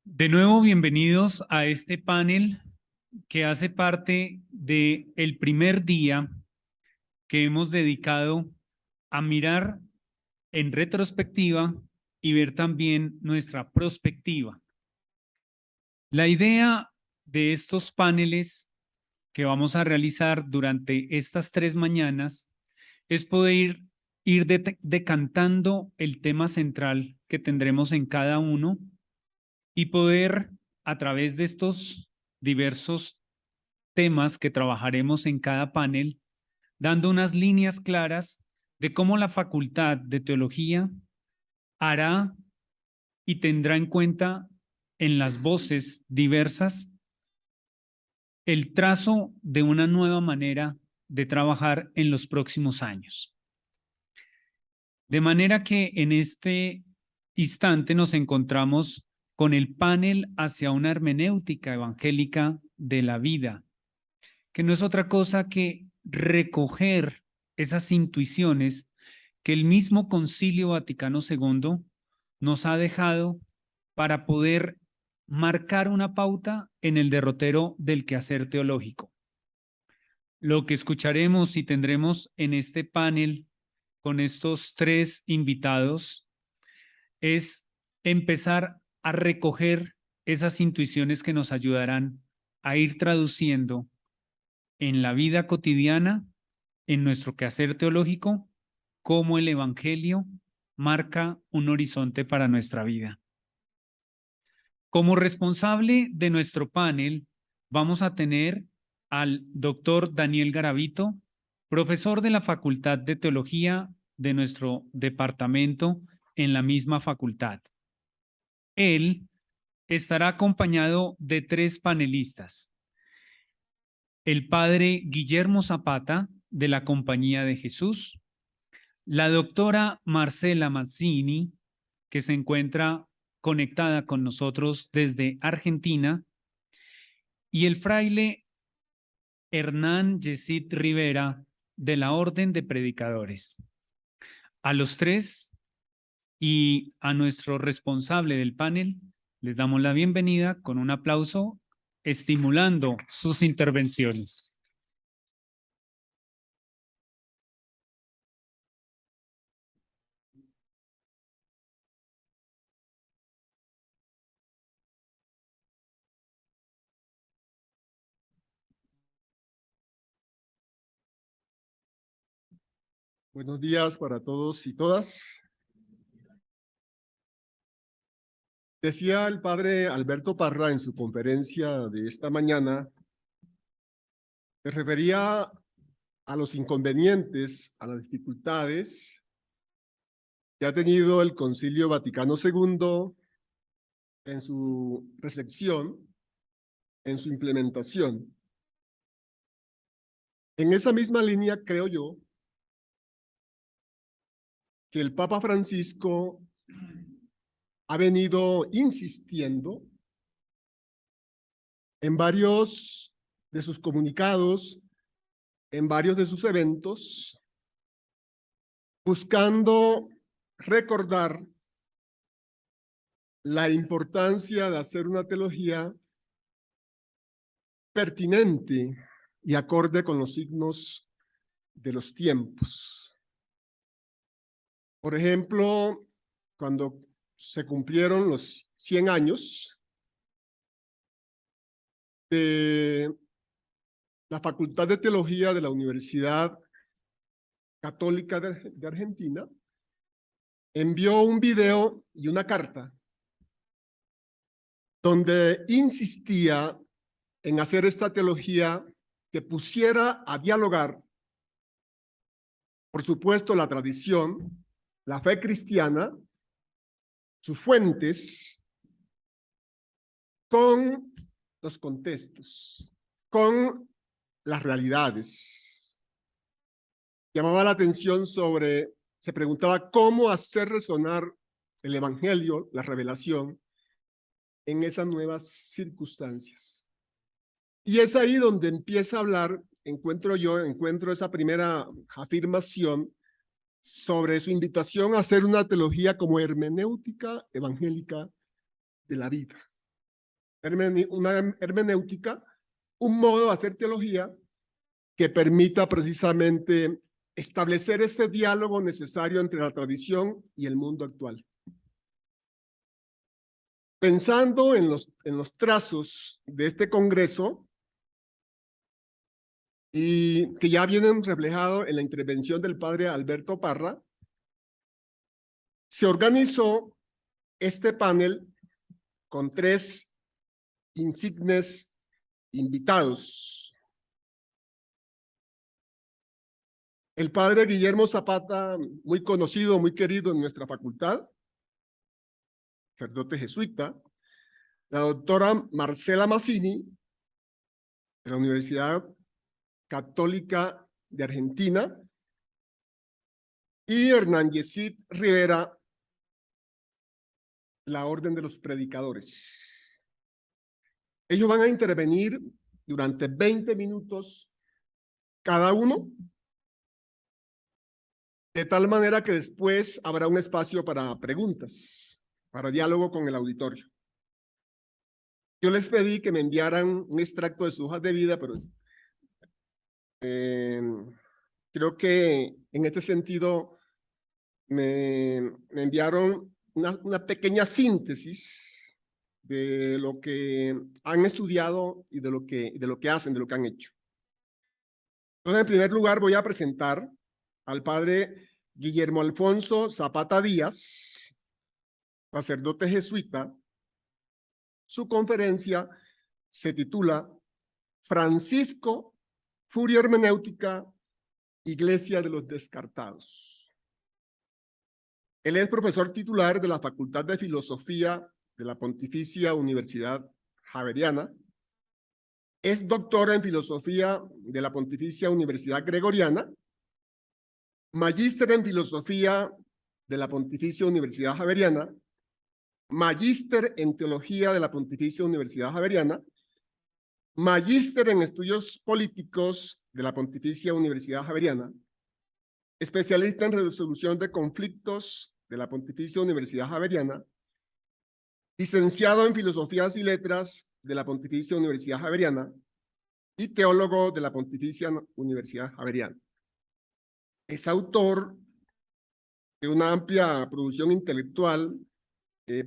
De nuevo, bienvenidos a este panel que hace parte del primer día que hemos dedicado a mirar en retrospectiva y ver también nuestra prospectiva. La idea de estos paneles que vamos a realizar durante estas 3 mañanas es poder ir decantando el tema central que tendremos en cada uno y poder, a través de estos diversos temas que trabajaremos en cada panel, dando unas líneas claras de cómo la Facultad de Teología hará y tendrá en cuenta en las voces diversas el trazo de una nueva manera de trabajar en los próximos años. De manera que en este instante nos encontramos con el panel hacia una hermenéutica evangélica de la vida, que no es otra cosa que recoger esas intuiciones que el mismo Concilio Vaticano II nos ha dejado para poder marcar una pauta en el derrotero del quehacer teológico. Lo que escucharemos y tendremos en este panel con estos 3 invitados es empezar a recoger esas intuiciones que nos ayudarán a ir traduciendo en la vida cotidiana, en nuestro quehacer teológico, cómo el Evangelio marca un horizonte para nuestra vida. Como responsable de nuestro panel, vamos a tener al doctor Daniel Garavito, profesor de la Facultad de Teología de nuestro departamento en la misma facultad. Él estará acompañado de 3 panelistas. El padre Guillermo Zapata, de la Compañía de Jesús, la doctora Marcela Mazzini, que se encuentra conectada con nosotros desde Argentina, y el fraile Hernán Yesid Rivera, de la Orden de Predicadores. A los 3 y a nuestro responsable del panel les damos la bienvenida con un aplauso, estimulando sus intervenciones. Buenos días para todos y todas. Decía el padre Alberto Parra en su conferencia de esta mañana, se refería a los inconvenientes, a las dificultades que ha tenido el Concilio Vaticano II en su recepción, en su implementación. En esa misma línea, creo yo, que el Papa Francisco ha venido insistiendo en varios de sus comunicados, en varios de sus eventos, buscando recordar la importancia de hacer una teología pertinente y acorde con los signos de los tiempos. Por ejemplo, cuando se cumplieron los 100 años de la Facultad de Teología de la Universidad Católica de Argentina, envió un video y una carta donde insistía en hacer esta teología que pusiera a dialogar, por supuesto, la tradición, la fe cristiana, sus fuentes, con los contextos, con las realidades. Llamaba la atención sobre, se preguntaba cómo hacer resonar el Evangelio, la revelación, en esas nuevas circunstancias. Y es ahí donde empieza a hablar, encuentro esa primera afirmación sobre su invitación a hacer una teología como hermenéutica evangélica de la vida. una hermenéutica, un modo de hacer teología que permita precisamente establecer ese diálogo necesario entre la tradición y el mundo actual. Pensando en los trazos de este congreso, y que ya vienen reflejados en la intervención del padre Alberto Parra, se organizó este panel con 3 insignes invitados. El padre Guillermo Zapata, muy conocido, muy querido en nuestra facultad, sacerdote jesuita, la doctora Marcela Mazzini, de la Universidad Católica de Argentina, y Hernán Yesid Rivera, la Orden de los Predicadores. Ellos van a intervenir durante 20 minutos cada uno, de tal manera que después habrá un espacio para preguntas, para diálogo con el auditorio. Yo les pedí que me enviaran un extracto de sus hojas de vida, pero creo que en este sentido me enviaron una pequeña síntesis de lo que han estudiado y de lo que hacen, de lo que han hecho. Entonces, en primer lugar, voy a presentar al padre Guillermo Alfonso Zapata Díaz, sacerdote jesuita. Su conferencia se titula Francisco, Furia Hermenéutica, Iglesia de los Descartados. Él es profesor titular de la Facultad de Filosofía de la Pontificia Universidad Javeriana. Es doctor en Filosofía de la Pontificia Universidad Gregoriana, magíster en Filosofía de la Pontificia Universidad Javeriana, magíster en Teología de la Pontificia Universidad Javeriana, magíster en Estudios Políticos de la Pontificia Universidad Javeriana, especialista en resolución de conflictos de la Pontificia Universidad Javeriana, licenciado en Filosofías y Letras de la Pontificia Universidad Javeriana y teólogo de la Pontificia Universidad Javeriana. Es autor de una amplia producción intelectual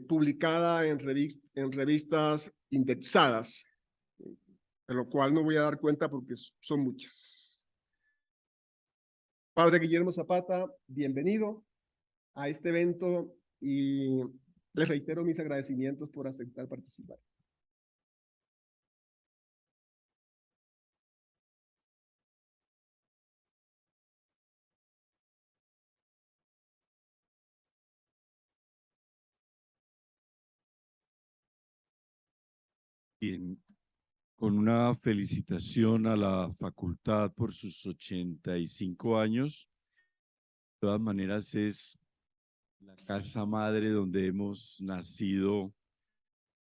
publicada en revistas indexadas, de lo cual no voy a dar cuenta porque son muchas. Padre Guillermo Zapata, bienvenido a este evento y les reitero mis agradecimientos por aceptar participar. Bien, con una felicitación a la facultad por sus 85 años. De todas maneras, es la casa madre donde hemos nacido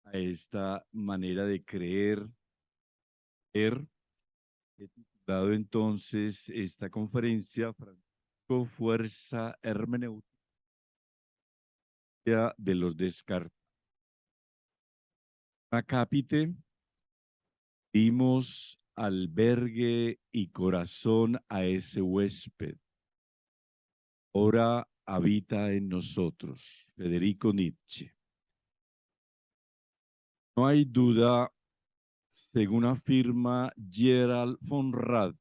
a esta manera de creer. He titulado entonces esta conferencia Francisco, Fuerza Hermenéutica de los Descartados. Acápite, dimos albergue y corazón a ese huésped. Ahora habita en nosotros. Federico Nietzsche. No hay duda, según afirma Gerald von Rad,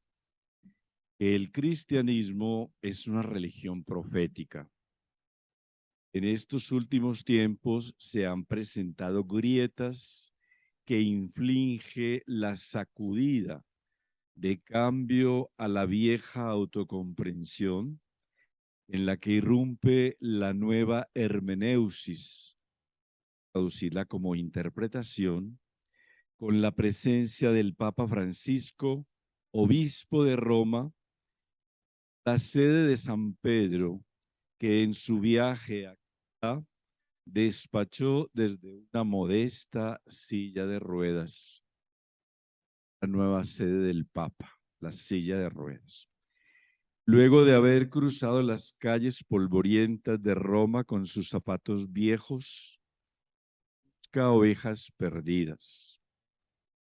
que el cristianismo es una religión profética. En estos últimos tiempos se han presentado grietas que inflige la sacudida de cambio a la vieja autocomprensión, en la que irrumpe la nueva hermeneusis, traducirla como interpretación, con la presencia del Papa Francisco, obispo de Roma, la sede de San Pedro, que en su viaje acá despachó desde una modesta silla de ruedas, la nueva sede del Papa, la silla de ruedas. Luego de haber cruzado las calles polvorientas de Roma con sus zapatos viejos, busca ovejas perdidas.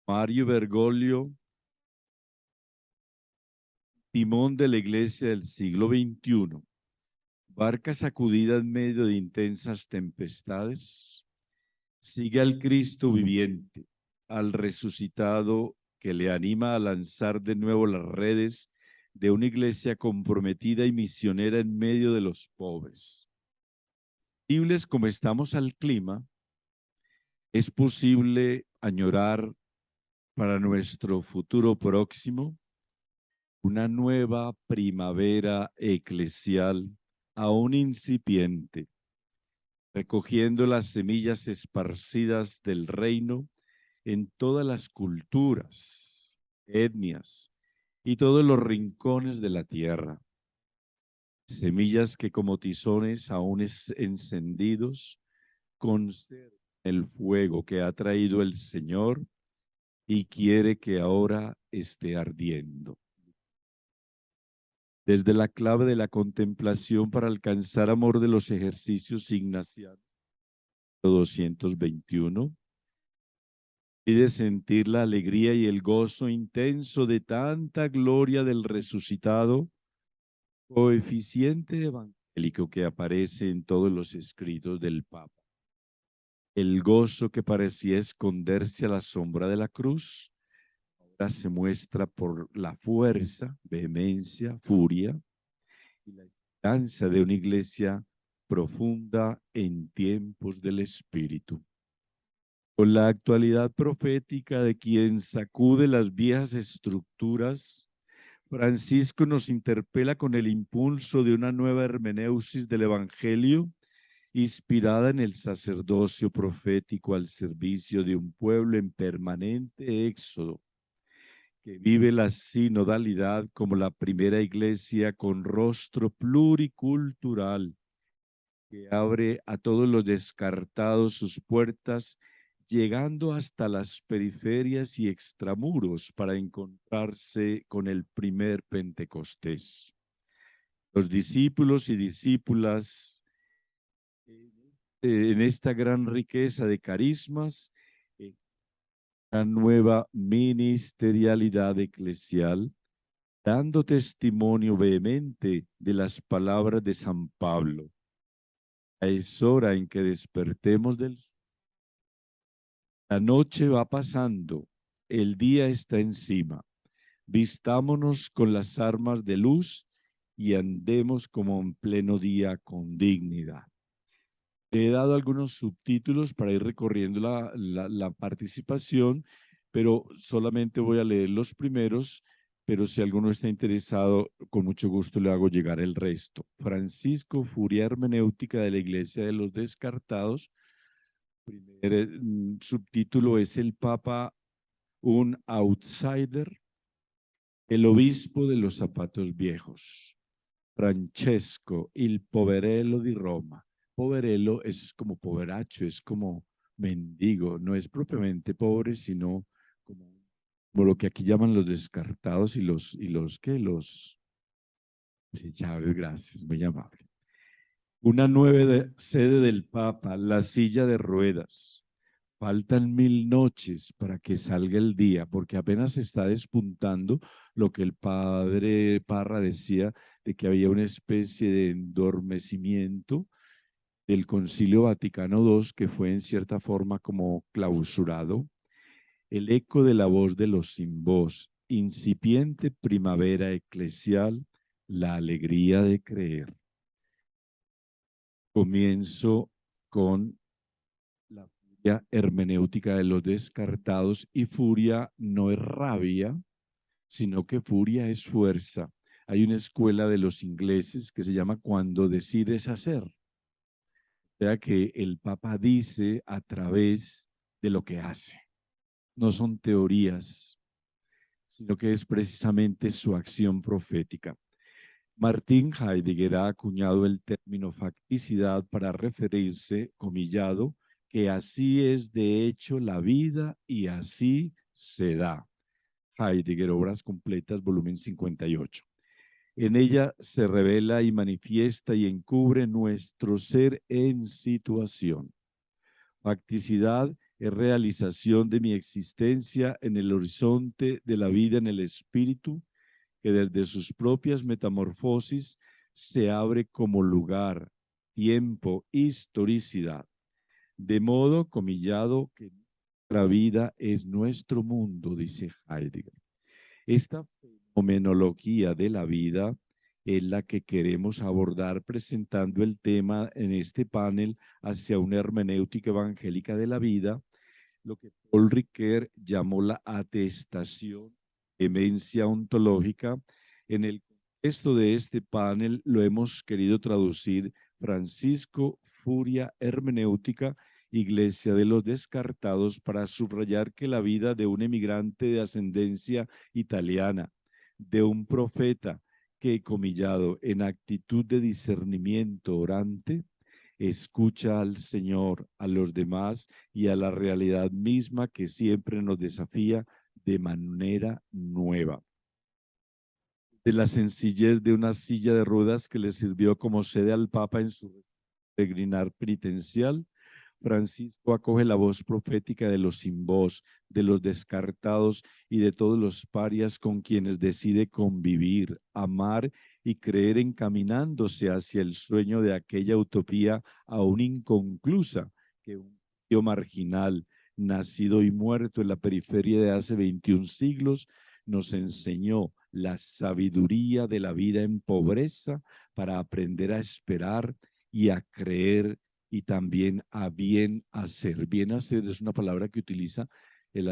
Mario Bergoglio, timón de la iglesia del siglo XXI, barca sacudida en medio de intensas tempestades, sigue al Cristo viviente, al resucitado que le anima a lanzar de nuevo las redes de una iglesia comprometida y misionera en medio de los pobres. Sensibles como estamos al clima, es posible añorar para nuestro futuro próximo una nueva primavera eclesial aún incipiente, recogiendo las semillas esparcidas del reino en todas las culturas, etnias y todos los rincones de la tierra. Semillas que como tizones aún encendidos conservan el fuego que ha traído el Señor y quiere que ahora esté ardiendo. Desde la clave de la contemplación para alcanzar amor de los ejercicios ignacianos, 221, y de sentir la alegría y el gozo intenso de tanta gloria del resucitado, coeficiente evangélico que aparece en todos los escritos del Papa. El gozo que parecía esconderse a la sombra de la cruz, ahora se muestra por la fuerza, vehemencia, furia y la esperanza de una iglesia profunda en tiempos del Espíritu. Con la actualidad profética de quien sacude las viejas estructuras, Francisco nos interpela con el impulso de una nueva hermeneusis del Evangelio, inspirada en el sacerdocio profético al servicio de un pueblo en permanente éxodo, que vive la sinodalidad como la primera iglesia con rostro pluricultural, que abre a todos los descartados sus puertas, llegando hasta las periferias y extramuros para encontrarse con el primer Pentecostés. Los discípulos y discípulas en esta gran riqueza de carismas, la nueva ministerialidad eclesial, dando testimonio vehemente de las palabras de San Pablo. Es hora en que despertemos del sueño. La noche va pasando, el día está encima. Vistámonos con las armas de luz y andemos como en pleno día con dignidad. He dado algunos subtítulos para ir recorriendo la participación, pero solamente voy a leer los primeros, pero si alguno está interesado, con mucho gusto le hago llegar el resto. Francisco, Furia Hermenéutica de la Iglesia de los Descartados. Primer subtítulo es El Papa, un outsider, el obispo de los zapatos viejos. Francesco, il poverello di Roma. Poverello es como poveraccio, es como mendigo, no es propiamente pobre, sino como lo que aquí llaman los descartados y los desechables. Gracias, muy amable. Una nueva sede del Papa, la silla de ruedas. Faltan 1000 noches para que salga el día, porque apenas está despuntando lo que el padre Parra decía de que había una especie de endormecimiento del Concilio Vaticano II que fue en cierta forma como clausurado. El eco de la voz de los sin voz, incipiente primavera eclesial, la alegría de creer. Comienzo con la furia hermenéutica de los descartados, y furia no es rabia, sino que furia es fuerza. Hay una escuela de los ingleses que se llama Cuando decides hacer. O sea que el Papa dice a través de lo que hace. No son teorías, sino que es precisamente su acción profética. Martin Heidegger ha acuñado el término facticidad para referirse, comillado, que así es de hecho la vida y así se da. Heidegger, Obras Completas, volumen 58. En ella se revela y manifiesta y encubre nuestro ser en situación. Facticidad es realización de mi existencia en el horizonte de la vida en el espíritu, que desde sus propias metamorfosis se abre como lugar, tiempo, historicidad. De modo, comillado, que nuestra vida es nuestro mundo, dice Heidegger. Esta fenomenología de la vida es la que queremos abordar presentando el tema en este panel hacia una hermenéutica evangélica de la vida, lo que Paul Ricoeur llamó la atestación de demencia ontológica. En el contexto de este panel lo hemos querido traducir Francisco Furia Hermenéutica, Iglesia de los Descartados, para subrayar que la vida de un emigrante de ascendencia italiana, de un profeta que, comillado, en actitud de discernimiento orante, escucha al Señor, a los demás y a la realidad misma que siempre nos desafía de manera nueva. De la sencillez de una silla de ruedas que le sirvió como sede al Papa en su peregrinar penitencial, Francisco acoge la voz profética de los sin voz, de los descartados y de todos los parias con quienes decide convivir, amar y creer, encaminándose hacia el sueño de aquella utopía aún inconclusa que un tío marginal, nacido y muerto en la periferia de hace 21 siglos, nos enseñó la sabiduría de la vida en pobreza para aprender a esperar y a creer y también a bien hacer. Bien hacer es una palabra que utiliza el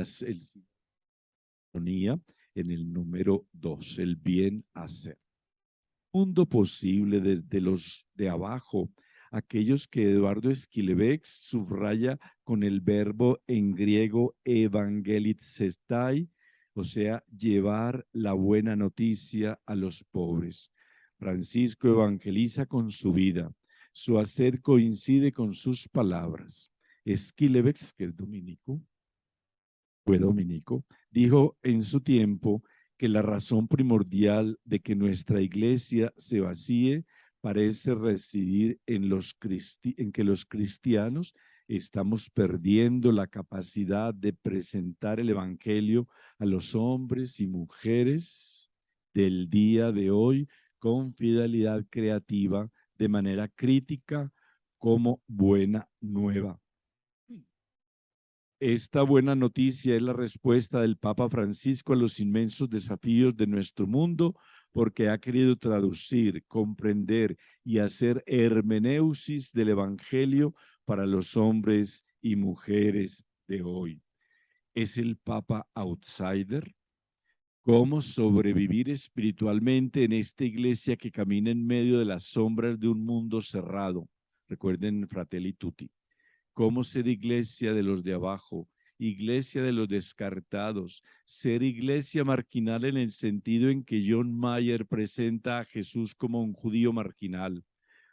en el número 2, el bien hacer. Mundo posible desde los de abajo, aquellos que Eduardo Esquilebex subraya con el verbo en griego evangelizestai, o sea, llevar la buena noticia a los pobres. Francisco evangeliza con su vida. Su hacer coincide con sus palabras. Esquilebex, que es dominico, fue dominico, dijo en su tiempo que la razón primordial de que nuestra iglesia se vacíe parece residir en que los cristianos estamos perdiendo la capacidad de presentar el evangelio a los hombres y mujeres del día de hoy con fidelidad creativa, de manera crítica, como buena nueva. Esta buena noticia es la respuesta del Papa Francisco a los inmensos desafíos de nuestro mundo, porque ha querido traducir, comprender y hacer hermeneusis del Evangelio para los hombres y mujeres de hoy. ¿Es el Papa outsider? ¿Cómo sobrevivir espiritualmente en esta iglesia que camina en medio de las sombras de un mundo cerrado? Recuerden Fratelli Tutti. ¿Cómo ser iglesia de los de abajo, iglesia de los descartados, ser iglesia marginal en el sentido en que John Mayer presenta a Jesús como un judío marginal?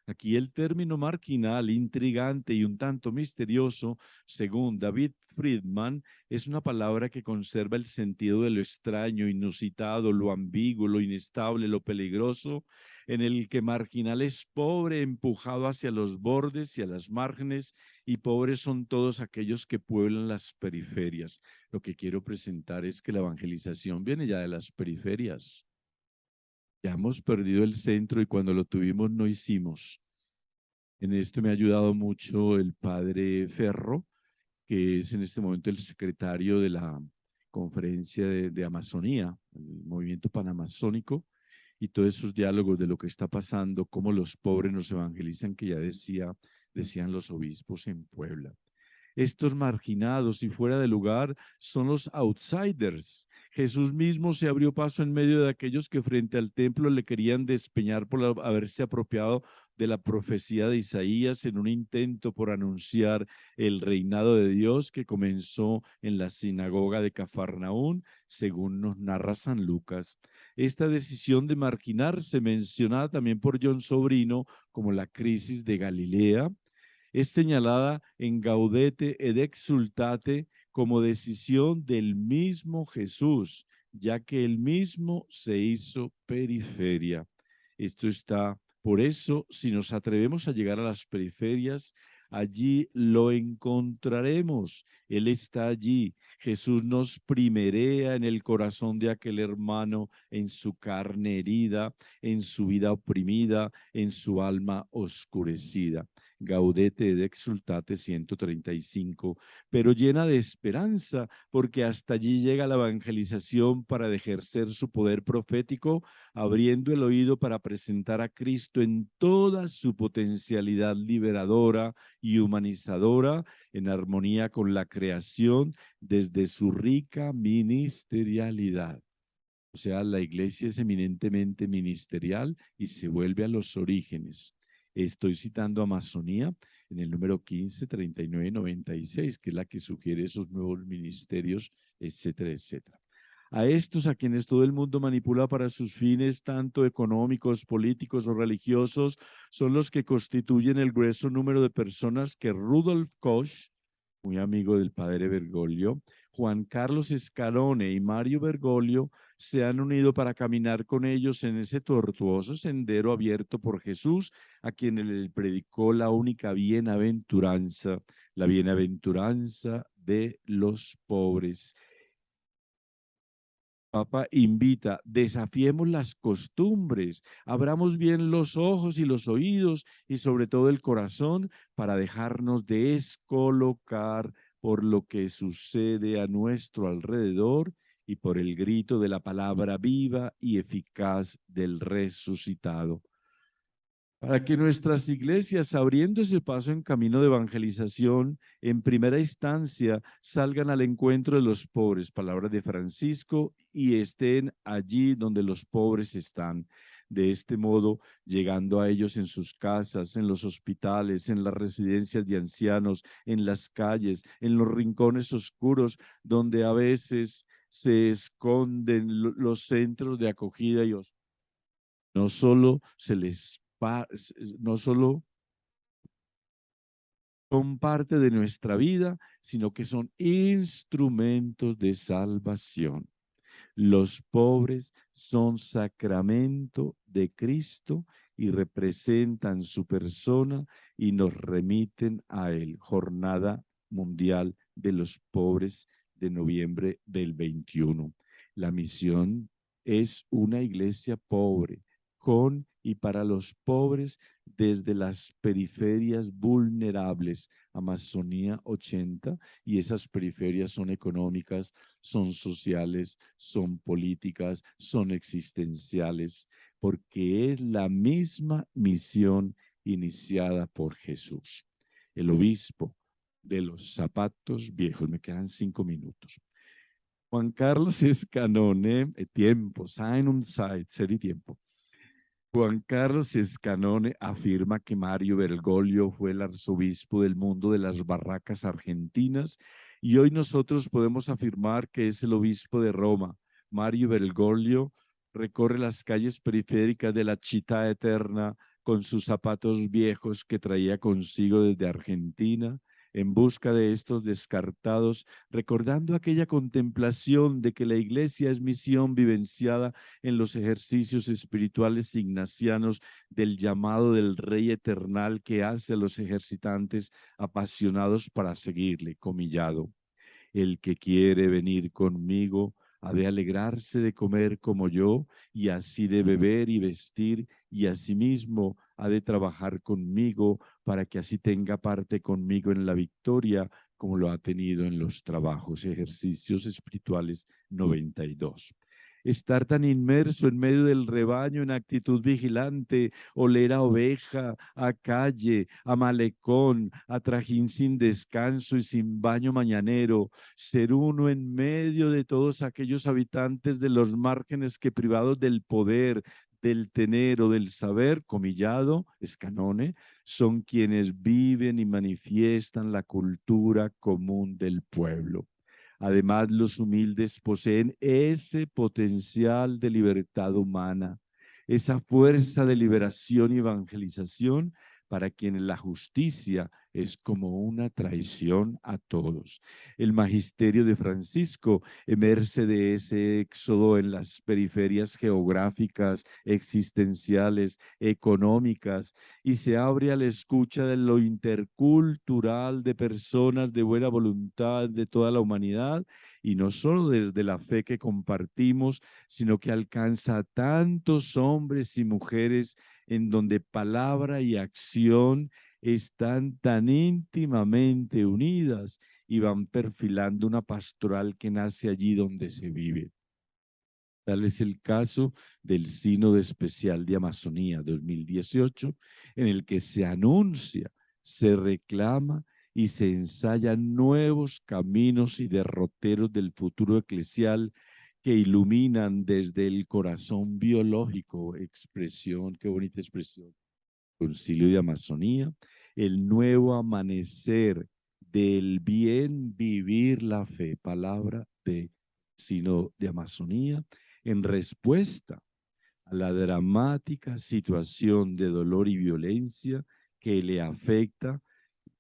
Aquí el término marginal, intrigante y un tanto misterioso, según David Friedman, es una palabra que conserva el sentido de lo extraño, inusitado, lo ambiguo, lo inestable, lo peligroso, en el que marginal es pobre, empujado hacia los bordes y a las márgenes, y pobres son todos aquellos que pueblan las periferias. Lo que quiero presentar es que la evangelización viene ya de las periferias. Ya hemos perdido el centro y cuando lo tuvimos no hicimos. En esto me ha ayudado mucho el padre Ferro, que es en este momento el secretario de la conferencia de Amazonía, el movimiento panamazónico, y todos esos diálogos de lo que está pasando, cómo los pobres nos evangelizan, que ya decían los obispos en Puebla. Estos marginados y fuera de lugar son los outsiders. Jesús mismo se abrió paso en medio de aquellos que frente al templo le querían despeñar por haberse apropiado de la profecía de Isaías en un intento por anunciar el reinado de Dios que comenzó en la sinagoga de Cafarnaún, según nos narra San Lucas. Esta decisión de marginarse, mencionada también por John Sobrino como la crisis de Galilea, es señalada en Gaudete et Exsultate como decisión del mismo Jesús, ya que él mismo se hizo periferia. Esto está, por eso, si nos atrevemos a llegar a las periferias, allí lo encontraremos. Él está allí. Jesús nos primerea en el corazón de aquel hermano, en su carne herida, en su vida oprimida, en su alma oscurecida. Gaudete et Exsultate 135, pero llena de esperanza, porque hasta allí llega la evangelización para ejercer su poder profético, abriendo el oído para presentar a Cristo en toda su potencialidad liberadora y humanizadora, en armonía con la creación, desde su rica ministerialidad. O sea, la iglesia es eminentemente ministerial y se vuelve a los orígenes. Estoy citando a Amazonía en el número 15, 39 y 96, que es la que sugiere esos nuevos ministerios, etcétera, etcétera. A estos a quienes todo el mundo manipula para sus fines, tanto económicos, políticos o religiosos, son los que constituyen el grueso número de personas que Rudolf Koch, muy amigo del padre Bergoglio, Juan Carlos Escalone y Mario Bergoglio, se han unido para caminar con ellos en ese tortuoso sendero abierto por Jesús, a quien le predicó la única bienaventuranza, la bienaventuranza de los pobres. Papa invita, desafiemos las costumbres, abramos bien los ojos y los oídos y sobre todo el corazón para dejarnos descolocar por lo que sucede a nuestro alrededor y por el grito de la palabra viva y eficaz del resucitado. Para que nuestras iglesias, abriéndose paso en camino de evangelización, en primera instancia salgan al encuentro de los pobres, palabras de Francisco, y estén allí donde los pobres están. De este modo, llegando a ellos en sus casas, en los hospitales, en las residencias de ancianos, en las calles, en los rincones oscuros, donde a veces se esconden los centros de acogida y hospitales. No solo no solo son parte de nuestra vida, sino que son instrumentos de salvación. Los pobres son sacramento de Cristo y representan su persona y nos remiten a Él. Jornada Mundial de los Pobres de noviembre del 21. La misión es una iglesia pobre, con y para los pobres desde las periferias vulnerables. Amazonía 80, y esas periferias son económicas, son sociales, son políticas, son existenciales, porque es la misma misión iniciada por Jesús. El obispo de los zapatos viejos, me quedan 5 minutos. Juan Carlos Escanone, tiempo, sein und Zeit, ser y tiempo. Juan Carlos Escanone afirma que Mario Bergoglio fue el arzobispo del mundo de las barracas argentinas y hoy nosotros podemos afirmar que es el obispo de Roma. Mario Bergoglio recorre las calles periféricas de la Città Eterna con sus zapatos viejos que traía consigo desde Argentina, en busca de estos descartados, recordando aquella contemplación de que la iglesia es misión vivenciada en los ejercicios espirituales ignacianos del llamado del Rey Eternal que hace a los ejercitantes apasionados para seguirle, comillado. El que quiere venir conmigo ha de alegrarse de comer como yo, y así de beber y vestir, y asimismo ha de trabajar conmigo para que así tenga parte conmigo en la victoria, como lo ha tenido en los trabajos. Ejercicios espirituales 92. Estar tan inmerso en medio del rebaño en actitud vigilante, oler a oveja, a calle, a malecón, a trajín sin descanso y sin baño mañanero, ser uno en medio de todos aquellos habitantes de los márgenes que privados del poder, del tener o del saber, comillado, Escanone, son quienes viven y manifiestan la cultura común del pueblo. Además, los humildes poseen ese potencial de libertad humana, esa fuerza de liberación y evangelización para quienes la justicia es como una traición a todos. El magisterio de Francisco emerge de ese éxodo en las periferias geográficas, existenciales, económicas, y se abre a la escucha de lo intercultural de personas de buena voluntad de toda la humanidad, y no solo desde la fe que compartimos, sino que alcanza a tantos hombres y mujeres en donde palabra y acción están tan íntimamente unidas y van perfilando una pastoral que nace allí donde se vive. Tal es el caso del Sínodo Especial de Amazonía 2018, en el que se anuncia, se reclama y se ensayan nuevos caminos y derroteros del futuro eclesial que iluminan desde el corazón biológico, expresión, qué bonita expresión, Concilio de Amazonía, el nuevo amanecer del bien vivir la fe, palabra de Sínodo de Amazonía, en respuesta a la dramática situación de dolor y violencia que le afecta,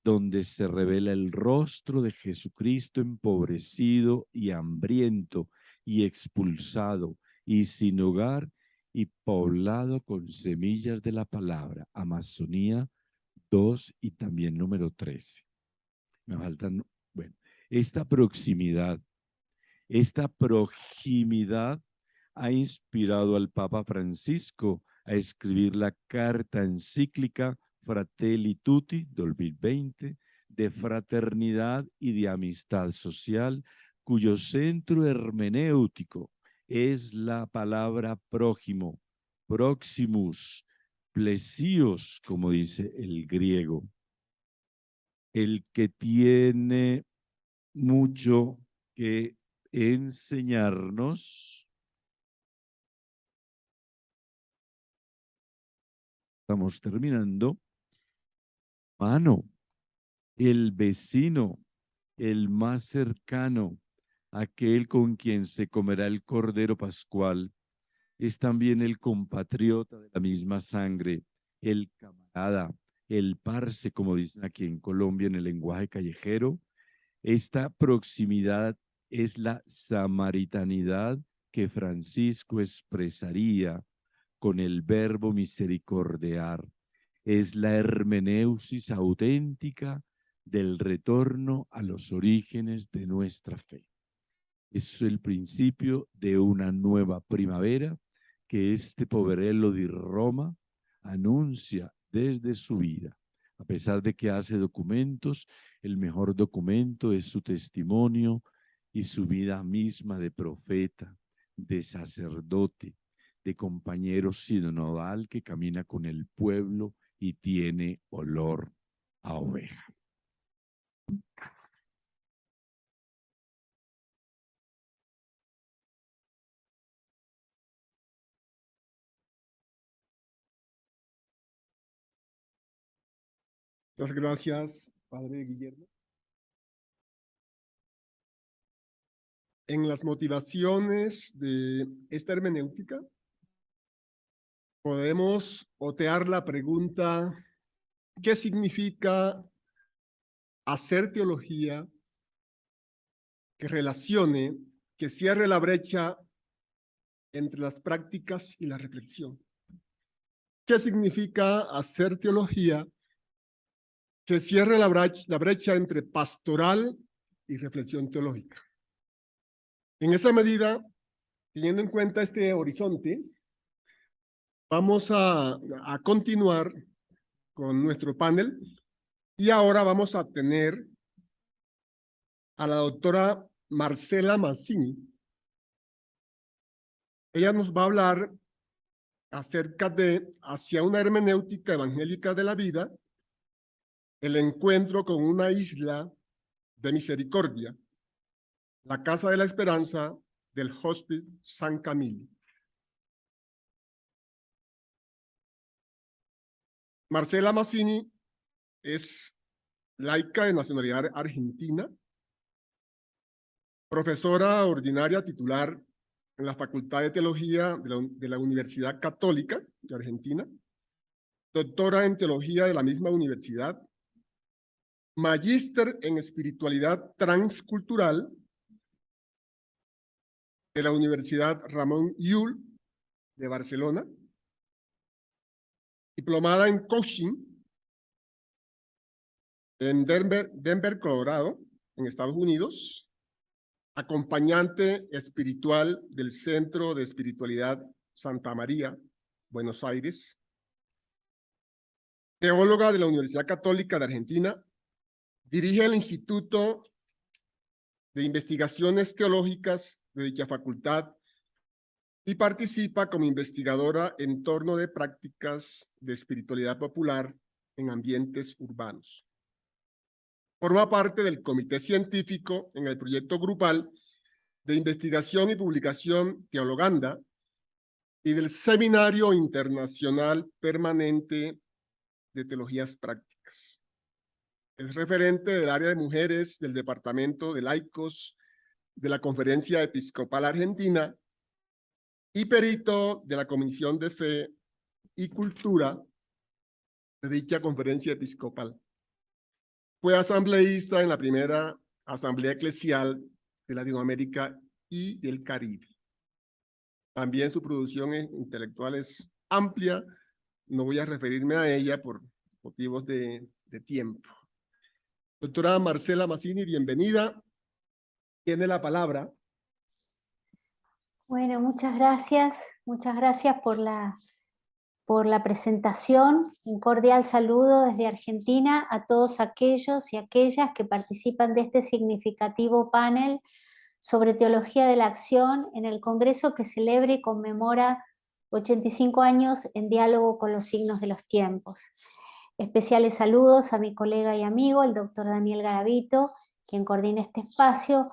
donde se revela el rostro de Jesucristo empobrecido y hambriento y expulsado y sin hogar y poblado con semillas de la palabra. Amazonía 2 y también número 13. Me faltan, bueno, esta proximidad, esta proximidad ha inspirado al Papa Francisco a escribir la carta encíclica Fratelli Tutti 2020 de fraternidad y de amistad social, cuyo centro hermenéutico es la palabra prójimo, proximus, plesios, como dice el griego, el que tiene mucho que enseñarnos. Estamos terminando. Mano, el vecino, el más cercano, aquel con quien se comerá el cordero pascual, es también el compatriota de la misma sangre, el camarada, el parce, como dicen aquí en Colombia en el lenguaje callejero. Esta proximidad es la samaritanidad que Francisco expresaría con el verbo misericordiar. Es la hermeneusis auténtica del retorno a los orígenes de nuestra fe. Es el principio de una nueva primavera que este poverello di Roma anuncia desde su vida. A pesar de que hace documentos, el mejor documento es su testimonio y su vida misma de profeta, de sacerdote, de compañero sinodal que camina con el pueblo y tiene olor a oveja. Muchas gracias, Padre Guillermo. En las motivaciones de esta hermenéutica, podemos otear la pregunta: ¿qué significa hacer teología que relacione, que cierre la brecha entre las prácticas y la reflexión? ¿Qué significa hacer teología que cierre la brecha entre pastoral y reflexión teológica? En esa medida, teniendo en cuenta este horizonte, vamos a continuar con nuestro panel y ahora vamos a tener a la doctora Marcela Mazzini. Ella nos va a hablar acerca de Hacia una hermenéutica evangélica de la vida, el encuentro con una isla de misericordia, la Casa de la Esperanza del Hospice San Camilo. Marcela Mazzini es laica de nacionalidad argentina, profesora ordinaria titular en la Facultad de Teología de la Universidad Católica de Argentina, doctora en teología de la misma universidad, magíster en espiritualidad transcultural de la Universidad Ramon Llull de Barcelona, diplomada en coaching en Denver, Colorado, en Estados Unidos, acompañante espiritual del Centro de Espiritualidad Santa María, Buenos Aires, teóloga de la Universidad Católica de Argentina, dirige el Instituto de Investigaciones Teológicas de dicha facultad y participa como investigadora en torno de prácticas de espiritualidad popular en ambientes urbanos. Forma parte del comité científico en el proyecto grupal de investigación y publicación Teologanda y del Seminario Internacional Permanente de Teologías Prácticas. Es referente del área de mujeres del Departamento de Laicos de la Conferencia Episcopal Argentina y perito de la Comisión de Fe y Cultura de dicha Conferencia Episcopal. Fue asambleísta en la primera Asamblea Eclesial de Latinoamérica y del Caribe. También su producción intelectual es amplia. No voy a referirme a ella por motivos de tiempo. Doctora Marcela Mazzini, bienvenida. Tiene la palabra. Bueno, muchas gracias por la presentación. Un cordial saludo desde Argentina a todos aquellos y aquellas que participan de este significativo panel sobre teología de la acción en el Congreso que celebra y conmemora 85 años en diálogo con los signos de los tiempos. Especiales saludos a mi colega y amigo, el doctor Daniel Garavito, quien coordina este espacio,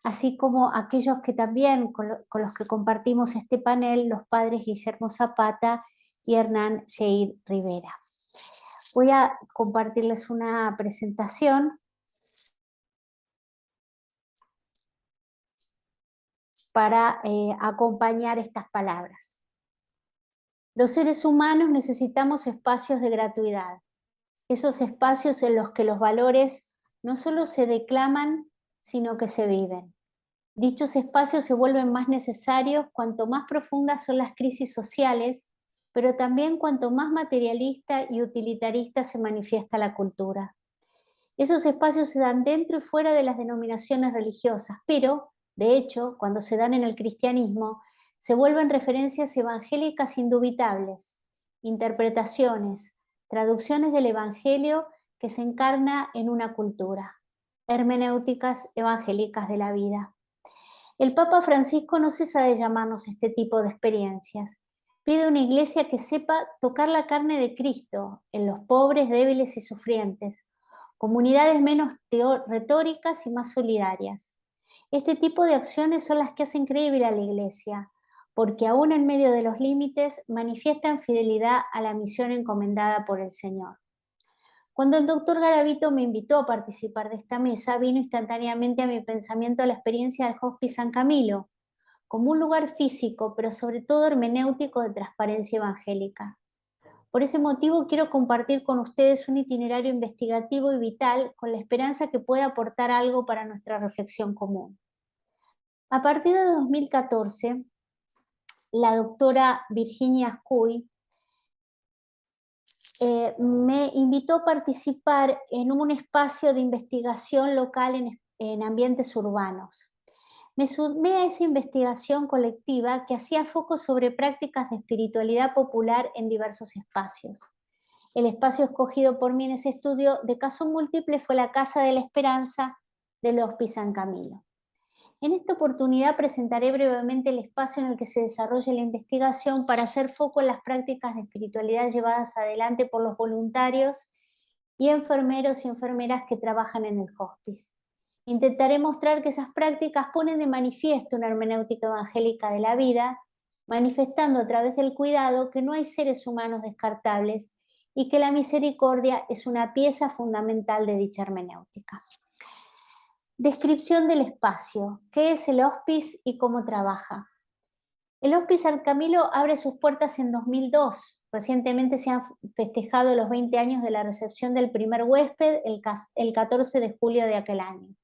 así como a aquellos que también con los que compartimos este panel, los padres Guillermo Zapata y Hernán Sheir Rivera. Voy a compartirles una presentación para acompañar estas palabras. Los seres humanos necesitamos espacios de gratuidad, esos espacios en los que los valores no solo se declaman, sino que se viven. Dichos espacios se vuelven más necesarios cuanto más profundas son las crisis sociales, pero también cuanto más materialista y utilitarista se manifiesta la cultura. Esos espacios se dan dentro y fuera de las denominaciones religiosas, pero, de hecho, cuando se dan en el cristianismo, se vuelven referencias evangélicas indubitables, interpretaciones, traducciones del Evangelio que se encarna en una cultura, hermenéuticas evangélicas de la vida. El Papa Francisco no cesa de llamarnos este tipo de experiencias. Pide una iglesia que sepa tocar la carne de Cristo en los pobres, débiles y sufrientes, comunidades menos retóricas y más solidarias. Este tipo de acciones son las que hacen creíble a la iglesia, porque aún en medio de los límites manifiestan fidelidad a la misión encomendada por el Señor. Cuando el doctor Garavito me invitó a participar de esta mesa, vino instantáneamente a mi pensamiento la experiencia del Hospice San Camilo, como un lugar físico, pero sobre todo hermenéutico de transparencia evangélica. Por ese motivo quiero compartir con ustedes un itinerario investigativo y vital con la esperanza que pueda aportar algo para nuestra reflexión común. A partir de 2014, la doctora Virginia Ascuy me invitó a participar en un espacio de investigación local en ambientes urbanos. Me sumé a esa investigación colectiva que hacía foco sobre prácticas de espiritualidad popular en diversos espacios. El espacio escogido por mí en ese estudio de caso múltiple fue la Casa de la Esperanza del Hospice San Camilo. En esta oportunidad presentaré brevemente el espacio en el que se desarrolla la investigación para hacer foco en las prácticas de espiritualidad llevadas adelante por los voluntarios y enfermeros y enfermeras que trabajan en el hospice. Intentaré mostrar que esas prácticas ponen de manifiesto una hermenéutica evangélica de la vida, manifestando a través del cuidado que no hay seres humanos descartables y que la misericordia es una pieza fundamental de dicha hermenéutica. Descripción del espacio. ¿Qué es el hospice y cómo trabaja? El Hospice San Camilo abre sus puertas en 2002. Recientemente se han festejado los 20 años de la recepción del primer huésped el 14 de julio de aquel año,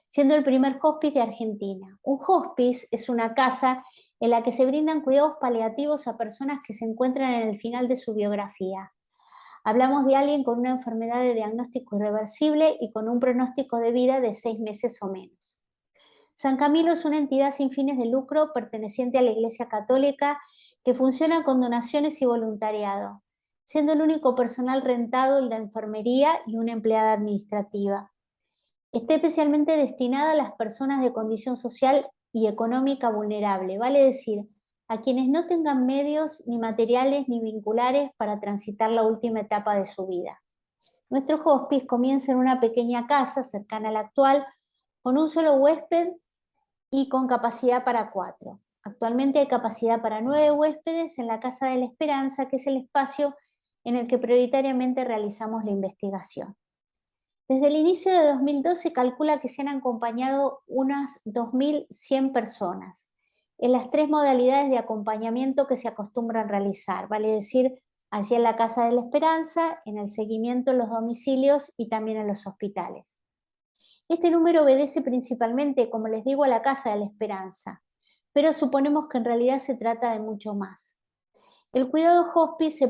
siendo el primer hospice de Argentina. Un hospice es una casa en la que se brindan cuidados paliativos a personas que se encuentran en el final de su biografía. Hablamos de alguien con una enfermedad de diagnóstico irreversible y con un pronóstico de vida de 6 meses o menos. San Camilo es una entidad sin fines de lucro perteneciente a la Iglesia Católica que funciona con donaciones y voluntariado, siendo el único personal rentado el de enfermería y una empleada administrativa. Está especialmente destinada a las personas de condición social y económica vulnerable, vale decir, a quienes no tengan medios ni materiales ni vinculares para transitar la última etapa de su vida. Nuestro hospice comienza en una pequeña casa cercana a la actual, con un solo huésped y con capacidad para 4. Actualmente hay capacidad para 9 huéspedes en la Casa de la Esperanza, que es el espacio en el que prioritariamente realizamos la investigación. Desde el inicio de 2012 se calcula que se han acompañado unas 2.100 personas en las 3 modalidades de acompañamiento que se acostumbran realizar, vale decir, allí en la Casa de la Esperanza, en el seguimiento en los domicilios y también en los hospitales. Este número obedece principalmente, como les digo, a la Casa de la Esperanza, pero suponemos que en realidad se trata de mucho más. En el cuidado hospice se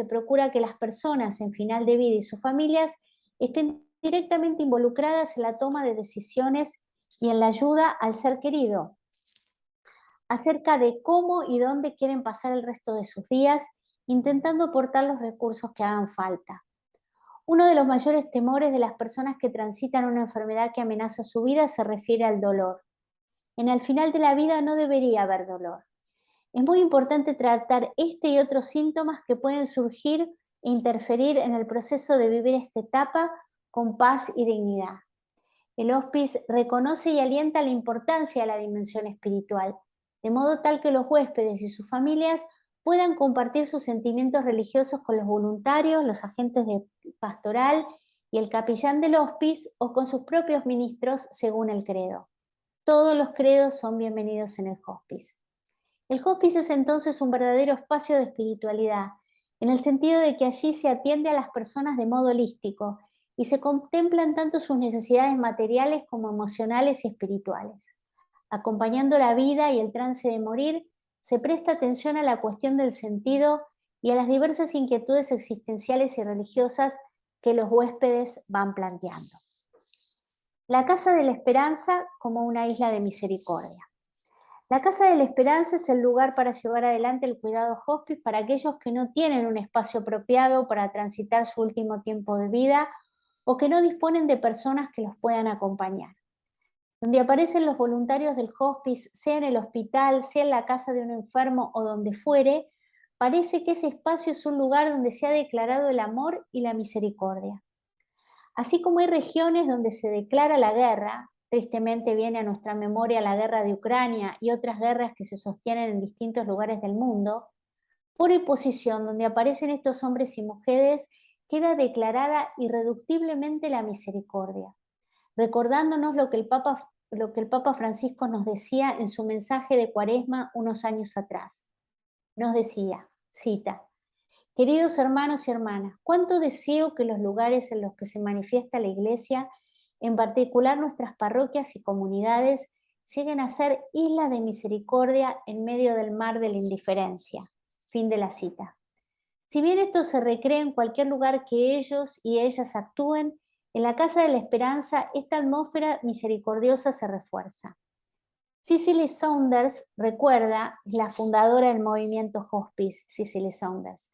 procura que las personas en final de vida y sus familias estén directamente involucradas en la toma de decisiones y en la ayuda al ser querido, acerca de cómo y dónde quieren pasar el resto de sus días, intentando aportar los recursos que hagan falta. Uno de los mayores temores de las personas que transitan una enfermedad que amenaza su vida se refiere al dolor. En el final de la vida no debería haber dolor. Es muy importante tratar este y otros síntomas que pueden surgir e interferir en el proceso de vivir esta etapa con paz y dignidad. El hospice reconoce y alienta la importancia de la dimensión espiritual, de modo tal que los huéspedes y sus familias puedan compartir sus sentimientos religiosos con los voluntarios, los agentes de pastoral y el capellán del hospice o con sus propios ministros según el credo. Todos los credos son bienvenidos en el hospice. El hospice es entonces un verdadero espacio de espiritualidad, en el sentido de que allí se atiende a las personas de modo holístico y se contemplan tanto sus necesidades materiales como emocionales y espirituales. Acompañando la vida y el trance de morir, se presta atención a la cuestión del sentido y a las diversas inquietudes existenciales y religiosas que los huéspedes van planteando. La Casa de la Esperanza como una isla de misericordia. La Casa de la Esperanza es el lugar para llevar adelante el cuidado hospice para aquellos que no tienen un espacio apropiado para transitar su último tiempo de vida o que no disponen de personas que los puedan acompañar. Donde aparecen los voluntarios del hospice, sea en el hospital, sea en la casa de un enfermo o donde fuere, parece que ese espacio es un lugar donde se ha declarado el amor y la misericordia. Así como hay regiones donde se declara la guerra, tristemente viene a nuestra memoria la guerra de Ucrania y otras guerras que se sostienen en distintos lugares del mundo, por oposición, donde aparecen estos hombres y mujeres, queda declarada irreductiblemente la misericordia, recordándonos lo que el Papa Francisco nos decía en su mensaje de Cuaresma unos años atrás. Nos decía, cita, queridos hermanos y hermanas, cuánto deseo que los lugares en los que se manifiesta la Iglesia, en particular nuestras parroquias y comunidades, lleguen a ser islas de misericordia en medio del mar de la indiferencia. Fin de la cita. Si bien esto se recrea en cualquier lugar que ellos y ellas actúen, en la Casa de la Esperanza esta atmósfera misericordiosa se refuerza. Cicely Saunders recuerda, la fundadora del movimiento Hospice, Cicely Saunders,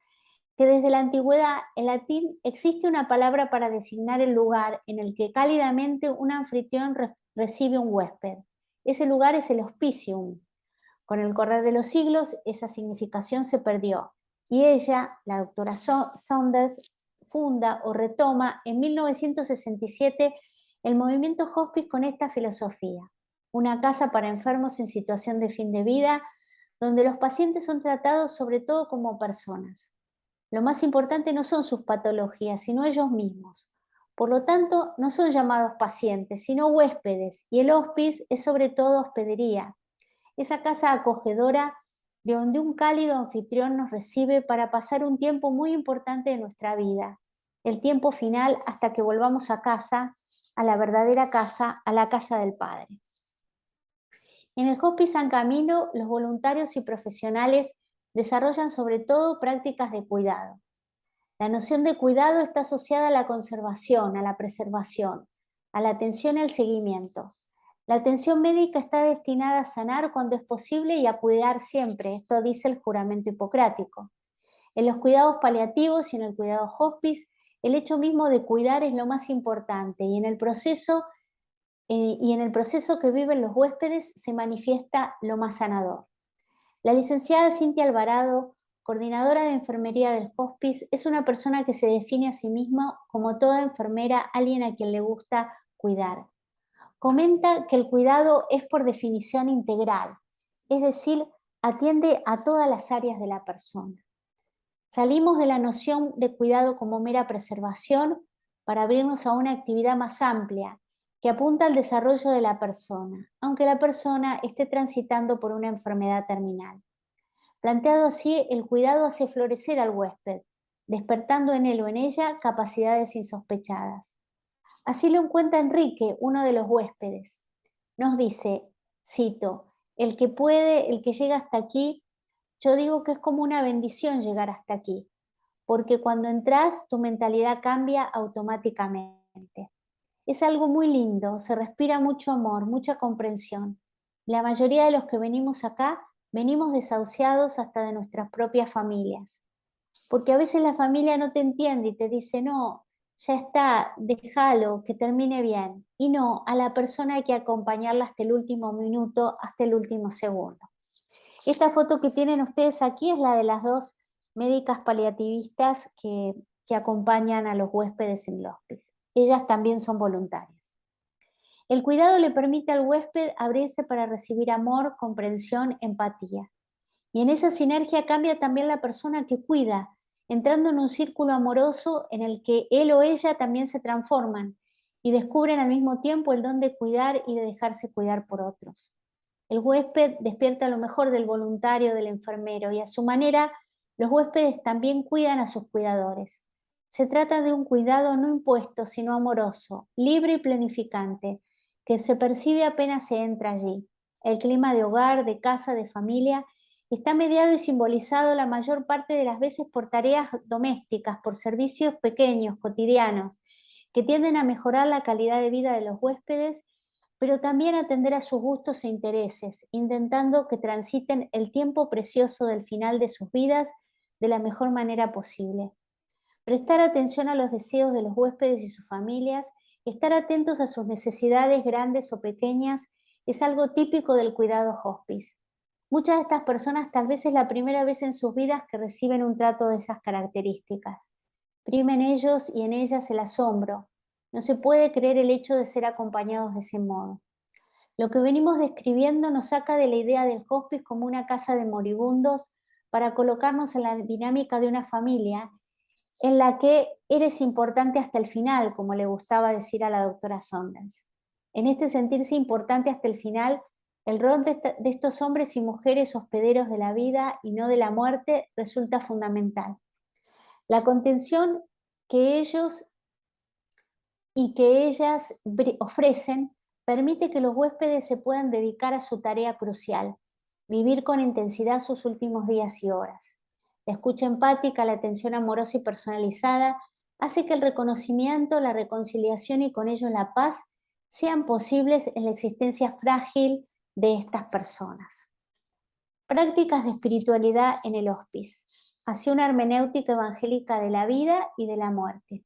que desde la antigüedad en latín existe una palabra para designar el lugar en el que cálidamente un anfitrión recibe un huésped. Ese lugar es el hospicium. Con el correr de los siglos, esa significación se perdió y ella, la doctora Saunders, funda o retoma en 1967 el movimiento Hospice con esta filosofía: una casa para enfermos en situación de fin de vida, donde los pacientes son tratados sobre todo como personas. Lo más importante no son sus patologías, sino ellos mismos. Por lo tanto, no son llamados pacientes, sino huéspedes, y el hospice es sobre todo hospedería. esa casa acogedora de donde un cálido anfitrión nos recibe para pasar un tiempo muy importante de nuestra vida, el tiempo final hasta que volvamos a casa, a la verdadera casa, a la casa del Padre. En el Hospice San Camilo, los voluntarios y profesionales desarrollan sobre todo prácticas de cuidado. La noción de cuidado está asociada a la conservación, a la preservación, a la atención y al seguimiento. La atención médica está destinada a sanar cuando es posible y a cuidar siempre, esto dice el juramento hipocrático. En los cuidados paliativos y en el cuidado hospice, el hecho mismo de cuidar es lo más importante y en el proceso que viven los huéspedes se manifiesta lo más sanador. La licenciada Cintia Alvarado, coordinadora de enfermería del hospice, es una persona que se define a sí misma como toda enfermera, alguien a quien le gusta cuidar. Comenta que el cuidado es por definición integral, es decir, atiende a todas las áreas de la persona. Salimos de la noción de cuidado como mera preservación para abrirnos a una actividad más amplia que apunta al desarrollo de la persona, aunque la persona esté transitando por una enfermedad terminal. Planteado así, el cuidado hace florecer al huésped, despertando en él o en ella capacidades insospechadas. Así lo encuentra Enrique, uno de los huéspedes. Nos dice, cito, el que puede, el que llega hasta aquí, yo digo que es como una bendición llegar hasta aquí, porque cuando entras tu mentalidad cambia automáticamente. Es algo muy lindo, se respira mucho amor, mucha comprensión. La mayoría de los que venimos acá venimos desahuciados hasta de nuestras propias familias, porque a veces la familia no te entiende y te dice, no, ya está, déjalo, que termine bien. Y no, a la persona hay que acompañarla hasta el último minuto, hasta el último segundo. Esta foto que tienen ustedes aquí es la de las dos médicas paliativistas que acompañan a los huéspedes en el hospice. Ellas también son voluntarias. El cuidado le permite al huésped abrirse para recibir amor, comprensión, empatía. Y en esa sinergia cambia también la persona que cuida, entrando en un círculo amoroso en el que él o ella también se transforman y descubren al mismo tiempo el don de cuidar y de dejarse cuidar por otros. El huésped despierta lo mejor del voluntario, del enfermero, y a su manera los huéspedes también cuidan a sus cuidadores. Se trata de un cuidado no impuesto, sino amoroso, libre y planificante, que se percibe apenas se entra allí. El clima de hogar, de casa, de familia, está mediado y simbolizado la mayor parte de las veces por tareas domésticas, por servicios pequeños, cotidianos, que tienden a mejorar la calidad de vida de los huéspedes, pero también atender a sus gustos e intereses, intentando que transiten el tiempo precioso del final de sus vidas de la mejor manera posible. Prestar atención a los deseos de los huéspedes y sus familias, estar atentos a sus necesidades grandes o pequeñas, es algo típico del cuidado hospice. Muchas de estas personas tal vez es la primera vez en sus vidas que reciben un trato de esas características. Prima en ellos y en ellas el asombro. No se puede creer el hecho de ser acompañados de ese modo. Lo que venimos describiendo nos saca de la idea del hospice como una casa de moribundos para colocarnos en la dinámica de una familia en la que eres importante hasta el final, como le gustaba decir a la doctora Saunders. En este sentirse importante hasta el final, el rol de estos hombres y mujeres hospederos de la vida y no de la muerte resulta fundamental. La contención que ellos y que ellas ofrecen permite que los huéspedes se puedan dedicar a su tarea crucial, vivir con intensidad sus últimos días y horas. La escucha empática, la atención amorosa y personalizada hace que el reconocimiento, la reconciliación y con ello la paz sean posibles en la existencia frágil de estas personas. Prácticas de espiritualidad en el hospice, hacia una hermenéutica evangélica de la vida y de la muerte.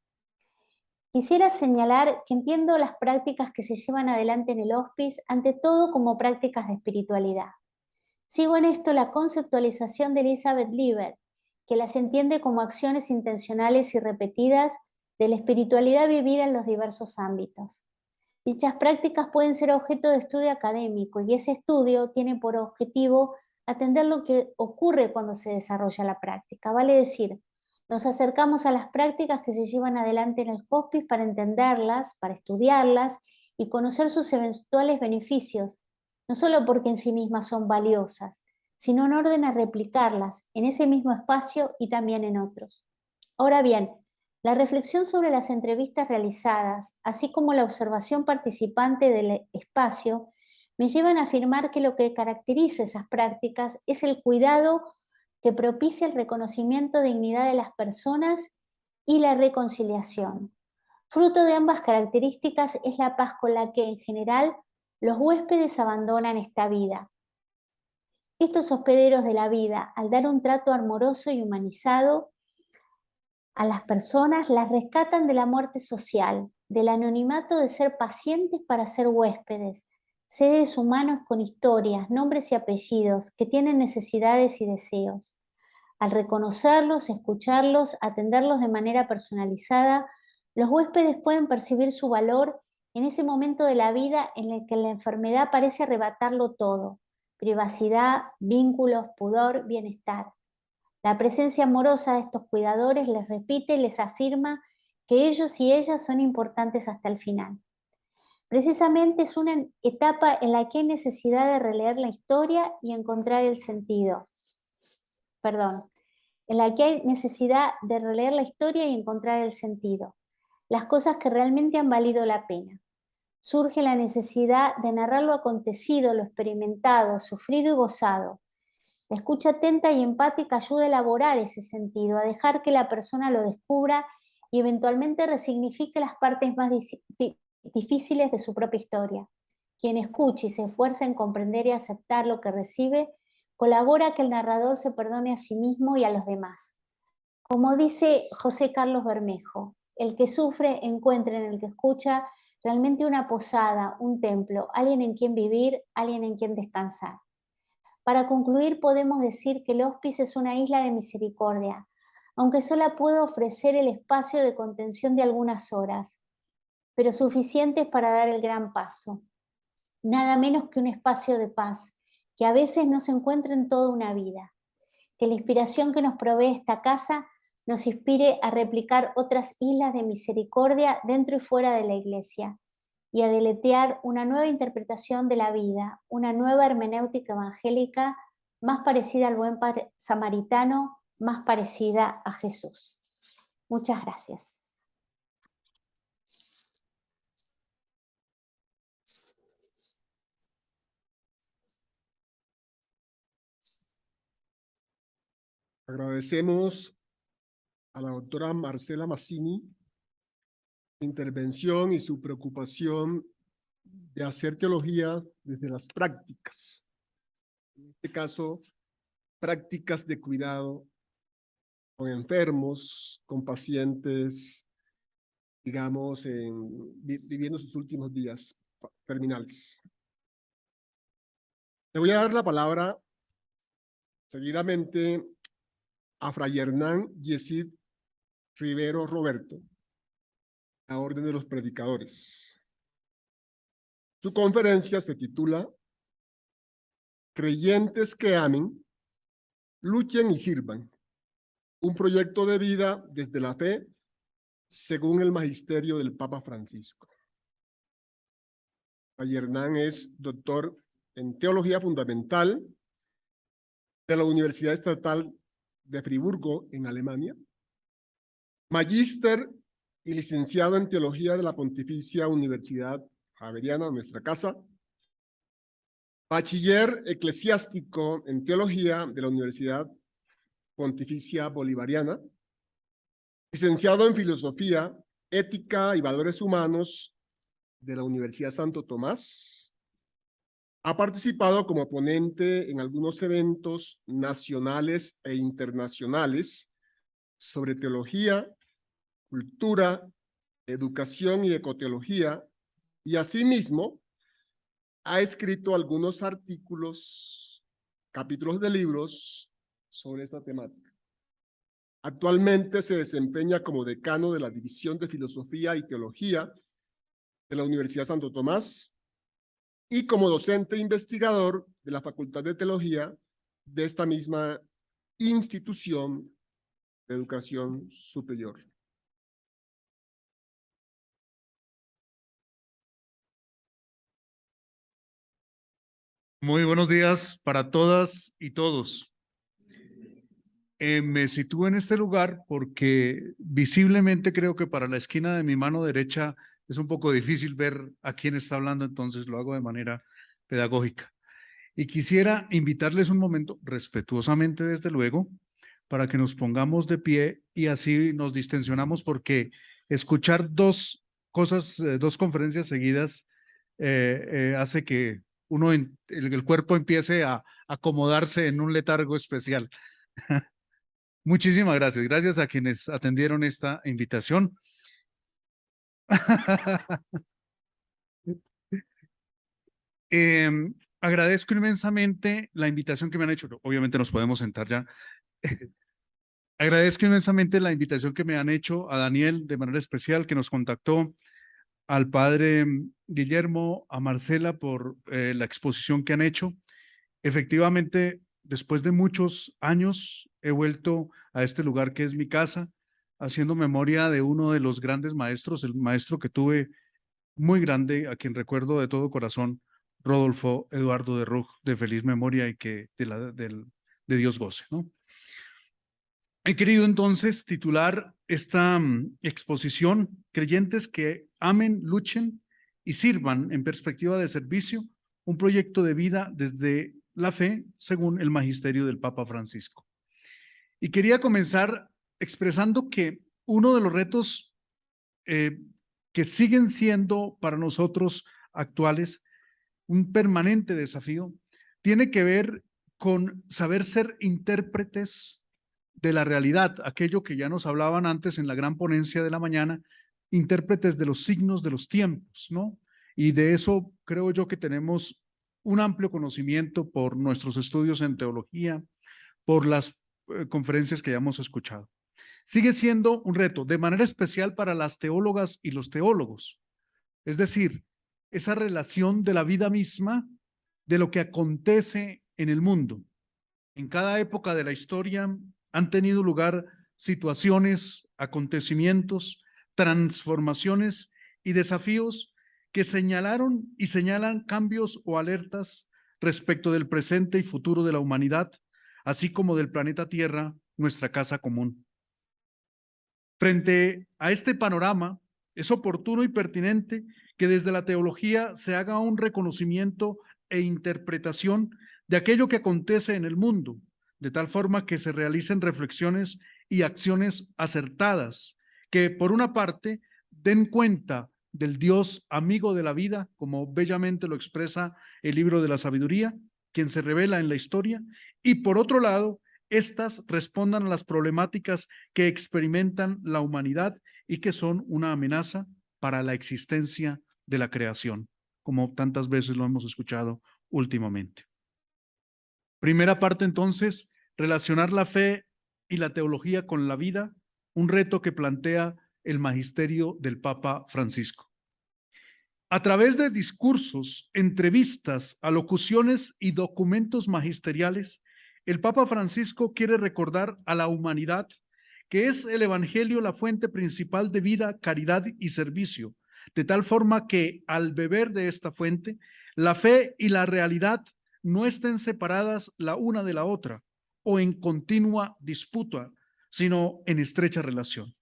Quisiera señalar que entiendo las prácticas que se llevan adelante en el hospice ante todo como prácticas de espiritualidad. Sigo en esto la conceptualización de Elizabeth Lieber, que las entiende como acciones intencionales y repetidas de la espiritualidad vivida en los diversos ámbitos. Dichas prácticas pueden ser objeto de estudio académico y ese estudio tiene por objetivo atender lo que ocurre cuando se desarrolla la práctica. Vale decir, nos acercamos a las prácticas que se llevan adelante en el hospice para entenderlas, para estudiarlas y conocer sus eventuales beneficios, no solo porque en sí mismas son valiosas, sino en orden a replicarlas en ese mismo espacio y también en otros. Ahora bien, la reflexión sobre las entrevistas realizadas, así como la observación participante del espacio, me llevan a afirmar que lo que caracteriza esas prácticas es el cuidado que propicia el reconocimiento de dignidad de las personas y la reconciliación. Fruto de ambas características es la paz con la que, en general, los huéspedes abandonan esta vida. Estos hospederos de la vida, al dar un trato amoroso y humanizado a las personas, las rescatan de la muerte social, del anonimato de ser pacientes para ser huéspedes, seres humanos con historias, nombres y apellidos, que tienen necesidades y deseos. Al reconocerlos, escucharlos, atenderlos de manera personalizada, los huéspedes pueden percibir su valor en ese momento de la vida en el que la enfermedad parece arrebatarlo todo: privacidad, vínculos, pudor, bienestar. La presencia amorosa de estos cuidadores les repite y les afirma que ellos y ellas son importantes hasta el final. Precisamente es una etapa en la que hay necesidad de releer la historia y encontrar el sentido. En la que hay necesidad de releer la historia y encontrar el sentido. Las cosas que realmente han valido la pena. Surge la necesidad de narrar lo acontecido, lo experimentado, sufrido y gozado. La escucha atenta y empática ayuda a elaborar ese sentido, a dejar que la persona lo descubra y eventualmente resignifique las partes más difíciles de su propia historia. Quien escucha y se esfuerza en comprender y aceptar lo que recibe, colabora a que el narrador se perdone a sí mismo y a los demás. Como dice José Carlos Bermejo, el que sufre encuentra en el que escucha realmente una posada, un templo, alguien en quien vivir, alguien en quien descansar. Para concluir, podemos decir que el hospice es una isla de misericordia, aunque solo puede ofrecer el espacio de contención de algunas horas, pero suficientes para dar el gran paso. Nada menos que un espacio de paz, que a veces no se encuentra en toda una vida. Que la inspiración que nos provee esta casa nos inspire a replicar otras islas de misericordia dentro y fuera de la iglesia, y a deletear una nueva interpretación de la vida, una nueva hermenéutica evangélica más parecida al buen samaritano, más parecida a Jesús. Muchas gracias. Agradecemos a la doctora Marcela Mazzini su intervención y su preocupación de hacer teología desde las prácticas. En este caso, prácticas de cuidado con enfermos, con pacientes, digamos, viviendo sus últimos días terminales. Le voy a dar la palabra seguidamente a Fray Hernán Yesid Rivero Roberto, la Orden de los Predicadores. Su conferencia se titula Creyentes que amen, luchen y sirvan. Un proyecto de vida desde la fe, según el magisterio del Papa Francisco. Fray Hernán es doctor en Teología Fundamental de la Universidad Estatal de Friburgo, en Alemania. Magíster y licenciado en Teología de la Pontificia Universidad Javeriana, nuestra casa. Bachiller eclesiástico en Teología de la Universidad Pontificia Bolivariana. Licenciado en Filosofía, Ética y Valores Humanos de la Universidad Santo Tomás. Ha participado como ponente en algunos eventos nacionales e internacionales sobre teología, cultura, educación y ecoteología, y asimismo ha escrito algunos artículos, capítulos de libros sobre esta temática. Actualmente se desempeña como decano de la División de Filosofía y Teología de la Universidad Santo Tomás y como docente investigador de la Facultad de Teología de esta misma institución de educación superior. Muy buenos días para todas y todos. Me sitúo en este lugar porque visiblemente creo que para la esquina de mi mano derecha es un poco difícil ver a quién está hablando, entonces lo hago de manera pedagógica. Y quisiera invitarles un momento, respetuosamente desde luego, para que nos pongamos de pie y así nos distensionamos, porque escuchar dos cosas, dos conferencias seguidas hace que el cuerpo empiece a acomodarse en un letargo especial. Muchísimas gracias. Gracias a quienes atendieron esta invitación. Agradezco inmensamente la invitación que me han hecho. Obviamente nos podemos sentar ya. Agradezco inmensamente la invitación que me han hecho a Daniel de manera especial, que nos contactó, al padre Guillermo, a Marcela por la exposición que han hecho. Efectivamente, después de muchos años, he vuelto a este lugar que es mi casa, haciendo memoria de uno de los grandes maestros, el maestro que tuve muy grande, a quien recuerdo de todo corazón, Rodolfo Eduardo de Rug, de feliz memoria y que de Dios goce, ¿no? He querido entonces titular esta exposición, Creyentes que amen, luchen y sirvan en perspectiva de servicio, un proyecto de vida desde la fe, según el magisterio del Papa Francisco. Y quería comenzar expresando que uno de los retos que siguen siendo para nosotros actuales un permanente desafío, tiene que ver con saber ser intérpretes de la realidad, aquello que ya nos hablaban antes en la gran ponencia de la mañana, intérpretes de los signos de los tiempos, ¿no? Y de eso creo yo que tenemos un amplio conocimiento por nuestros estudios en teología, por las conferencias que ya hemos escuchado. Sigue siendo un reto, de manera especial para las teólogas y los teólogos. Es decir, esa relación de la vida misma, de lo que acontece en el mundo. En cada época de la historia han tenido lugar situaciones, acontecimientos, transformaciones y desafíos que señalaron y señalan cambios o alertas respecto del presente y futuro de la humanidad, así como del planeta Tierra, nuestra casa común. Frente a este panorama, es oportuno y pertinente que desde la teología se haga un reconocimiento e interpretación de aquello que acontece en el mundo, de tal forma que se realicen reflexiones y acciones acertadas, que por una parte den cuenta del Dios amigo de la vida, como bellamente lo expresa el libro de la sabiduría, quien se revela en la historia, y por otro lado, estas respondan a las problemáticas que experimentan la humanidad y que son una amenaza para la existencia de la creación, como tantas veces lo hemos escuchado últimamente. Primera parte, entonces, relacionar la fe y la teología con la vida, un reto que plantea el magisterio del Papa Francisco. A través de discursos, entrevistas, alocuciones y documentos magisteriales, el Papa Francisco quiere recordar a la humanidad que es el Evangelio la fuente principal de vida, caridad y servicio, de tal forma que al beber de esta fuente, la fe y la realidad no estén separadas la una de la otra o en continua disputa, sino en estrecha relación.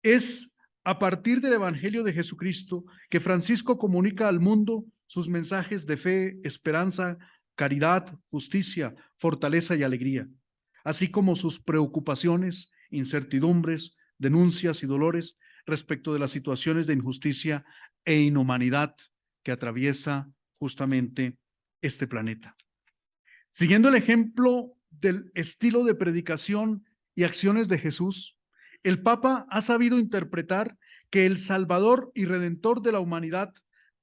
Es a partir del Evangelio de Jesucristo que Francisco comunica al mundo sus mensajes de fe, esperanza, caridad, justicia, fortaleza y alegría, así como sus preocupaciones, incertidumbres, denuncias y dolores respecto de las situaciones de injusticia e inhumanidad que atraviesa justamente este planeta. Siguiendo el ejemplo del estilo de predicación y acciones de Jesús, el Papa ha sabido interpretar que el Salvador y Redentor de la humanidad,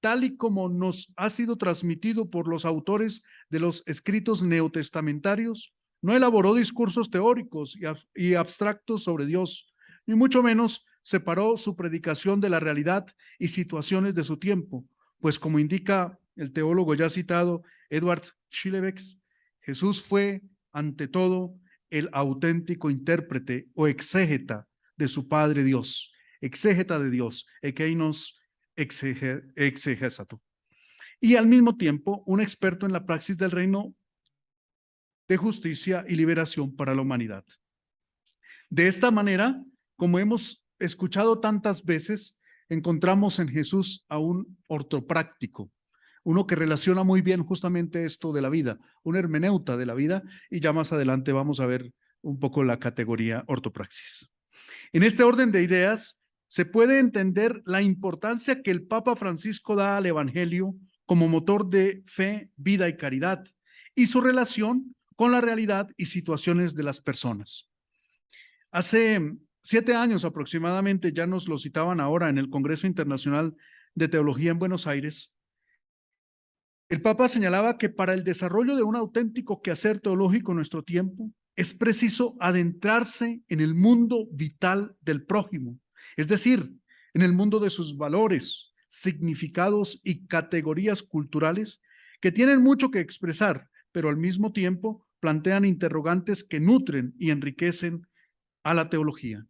tal y como nos ha sido transmitido por los autores de los escritos neotestamentarios, no elaboró discursos teóricos y abstractos sobre Dios, ni mucho menos separó su predicación de la realidad y situaciones de su tiempo, pues como indica el teólogo ya citado Edward Schillebeeckx, Jesús fue, ante todo, el auténtico intérprete o exégeta de su Padre Dios, exégeta de Dios, ekeinos exegesato. y al mismo tiempo un experto en la praxis del reino de justicia y liberación para la humanidad. De esta manera, como hemos escuchado tantas veces, encontramos en Jesús a un ortopráctico, uno que relaciona muy bien justamente esto de la vida, un hermeneuta de la vida, y ya más adelante vamos a ver un poco la categoría ortopraxis. En este orden de ideas, se puede entender la importancia que el Papa Francisco da al Evangelio como motor de fe, vida y caridad, y su relación con la realidad y situaciones de las personas. Hace 7 años aproximadamente, ya nos lo citaban ahora en el Congreso Internacional de Teología en Buenos Aires, el Papa señalaba que para el desarrollo de un auténtico quehacer teológico en nuestro tiempo, es preciso adentrarse en el mundo vital del prójimo, es decir, en el mundo de sus valores, significados y categorías culturales que tienen mucho que expresar, pero al mismo tiempo plantean interrogantes que nutren y enriquecen a la teología.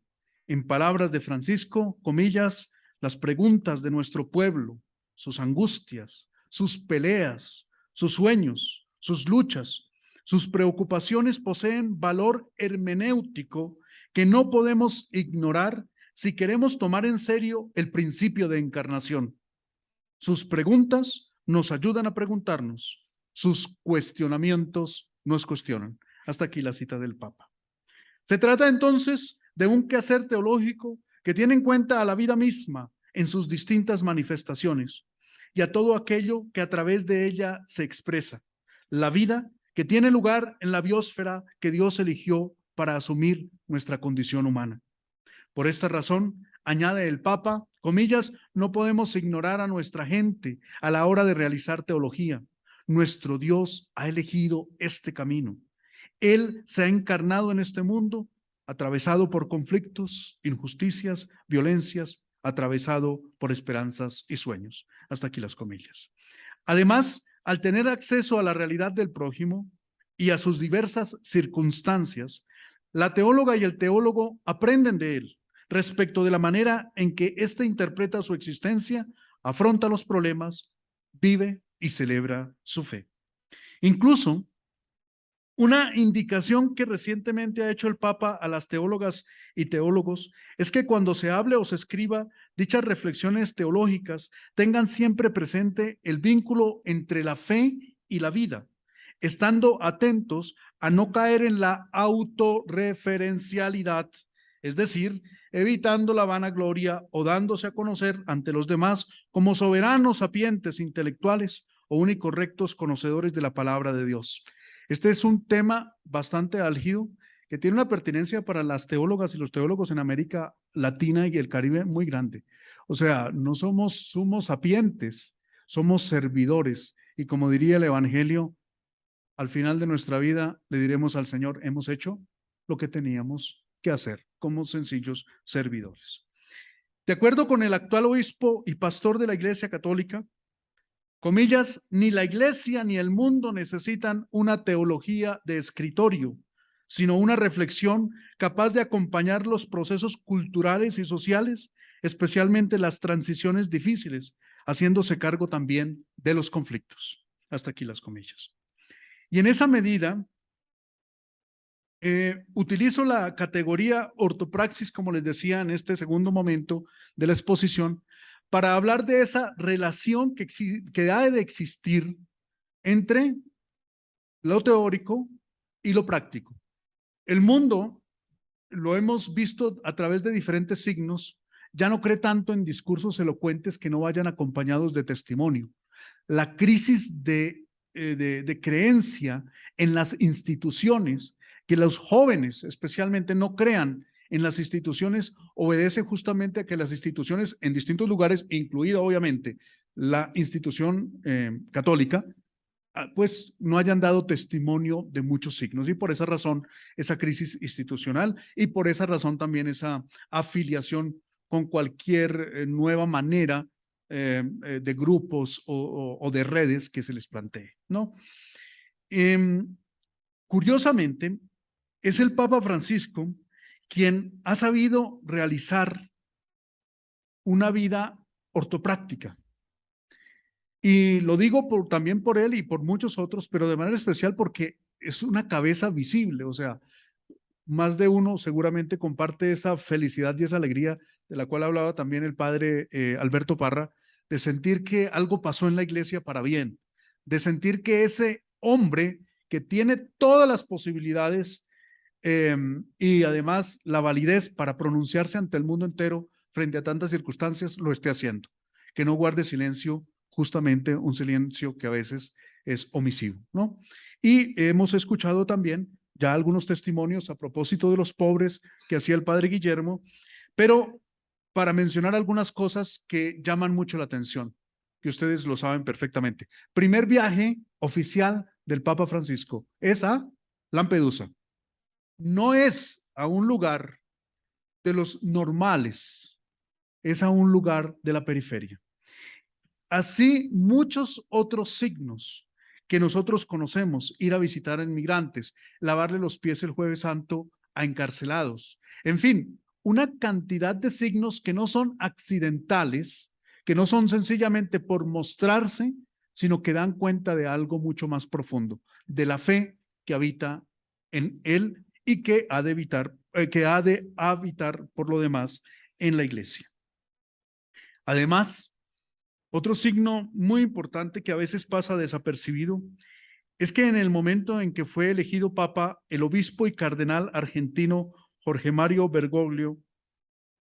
En palabras de Francisco, comillas, las preguntas de nuestro pueblo, sus angustias, sus peleas, sus sueños, sus luchas, sus preocupaciones poseen valor hermenéutico que no podemos ignorar si queremos tomar en serio el principio de encarnación. Sus preguntas nos ayudan a preguntarnos, sus cuestionamientos nos cuestionan. Hasta aquí la cita del Papa. Se trata entonces de un quehacer teológico que tiene en cuenta a la vida misma en sus distintas manifestaciones y a todo aquello que a través de ella se expresa. La vida que tiene lugar en la biosfera que Dios eligió para asumir nuestra condición humana. Por esta razón, añade el Papa, comillas, no podemos ignorar a nuestra gente a la hora de realizar teología. Nuestro Dios ha elegido este camino. Él se ha encarnado en este mundo, atravesado por conflictos, injusticias, violencias, atravesado por esperanzas y sueños. Hasta aquí las comillas. Además, al tener acceso a la realidad del prójimo y a sus diversas circunstancias, la teóloga y el teólogo aprenden de él respecto de la manera en que éste interpreta su existencia, afronta los problemas, vive y celebra su fe. Incluso, una indicación que recientemente ha hecho el Papa a las teólogas y teólogos es que cuando se hable o se escriba dichas reflexiones teológicas tengan siempre presente el vínculo entre la fe y la vida, estando atentos a no caer en la autorreferencialidad, es decir, evitando la vanagloria o dándose a conocer ante los demás como soberanos sapientes intelectuales o únicos rectos conocedores de la palabra de Dios. Este es un tema bastante álgido que tiene una pertinencia para las teólogas y los teólogos en América Latina y el Caribe muy grande. O sea, no somos sumos sapientes, somos servidores. Y como diría el Evangelio, al final de nuestra vida le diremos al Señor, hemos hecho lo que teníamos que hacer como sencillos servidores. De acuerdo con el actual obispo y pastor de la Iglesia Católica, comillas, ni la Iglesia ni el mundo necesitan una teología de escritorio, sino una reflexión capaz de acompañar los procesos culturales y sociales, especialmente las transiciones difíciles, haciéndose cargo también de los conflictos. Hasta aquí las comillas. Y en esa medida, utilizo la categoría ortopraxis, como les decía en este segundo momento de la exposición, para hablar de esa relación que ha de existir entre lo teórico y lo práctico. El mundo, lo hemos visto a través de diferentes signos, ya no cree tanto en discursos elocuentes que no vayan acompañados de testimonio. La crisis de creencia en las instituciones, que los jóvenes especialmente no crean en las instituciones, obedece justamente a que las instituciones en distintos lugares, incluida obviamente la institución católica, pues no hayan dado testimonio de muchos signos, y por esa razón esa crisis institucional y por esa razón también esa afiliación con cualquier nueva manera de grupos o de redes que se les plantee, ¿no? Curiosamente, es el Papa Francisco quien ha sabido realizar una vida ortopráctica. Y lo digo también por él y por muchos otros, pero de manera especial porque es una cabeza visible, o sea, más de uno seguramente comparte esa felicidad y esa alegría de la cual hablaba también el padre Alberto Parra, de sentir que algo pasó en la iglesia para bien, de sentir que ese hombre que tiene todas las posibilidades y además la validez para pronunciarse ante el mundo entero frente a tantas circunstancias, lo esté haciendo. Que no guarde silencio, justamente un silencio que a veces es omisivo, ¿no? Y hemos escuchado también ya algunos testimonios a propósito de los pobres que hacía el padre Guillermo, pero para mencionar algunas cosas que llaman mucho la atención, que ustedes lo saben perfectamente. Primer viaje oficial del Papa Francisco es a Lampedusa. No es a un lugar de los normales, es a un lugar de la periferia. Así muchos otros signos que nosotros conocemos, ir a visitar a inmigrantes, lavarle los pies el Jueves Santo a encarcelados, en fin, una cantidad de signos que no son accidentales, que no son sencillamente por mostrarse, sino que dan cuenta de algo mucho más profundo, de la fe que habita en él y que ha de habitar por lo demás en la iglesia. Además, otro signo muy importante que a veces pasa desapercibido es que en el momento en que fue elegido papa, el obispo y cardenal argentino Jorge Mario Bergoglio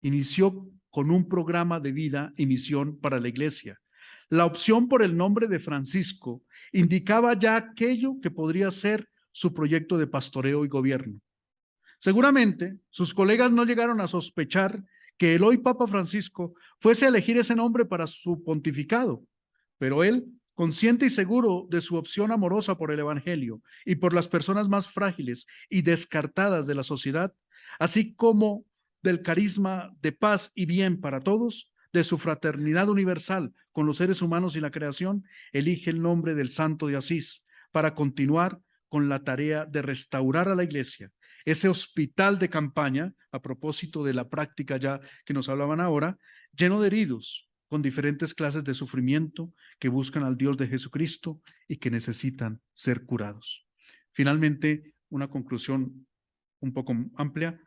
inició con un programa de vida y misión para la iglesia. La opción por el nombre de Francisco indicaba ya aquello que podría ser su proyecto de pastoreo y gobierno. Seguramente sus colegas no llegaron a sospechar que el hoy Papa Francisco fuese a elegir ese nombre para su pontificado, pero él, consciente y seguro de su opción amorosa por el Evangelio y por las personas más frágiles y descartadas de la sociedad, así como del carisma de paz y bien para todos, de su fraternidad universal con los seres humanos y la creación, elige el nombre del Santo de Asís para continuar con la tarea de restaurar a la iglesia, ese hospital de campaña, a propósito de la práctica ya que nos hablaban ahora, lleno de heridos, con diferentes clases de sufrimiento que buscan al Dios de Jesucristo y que necesitan ser curados. Finalmente, una conclusión un poco amplia.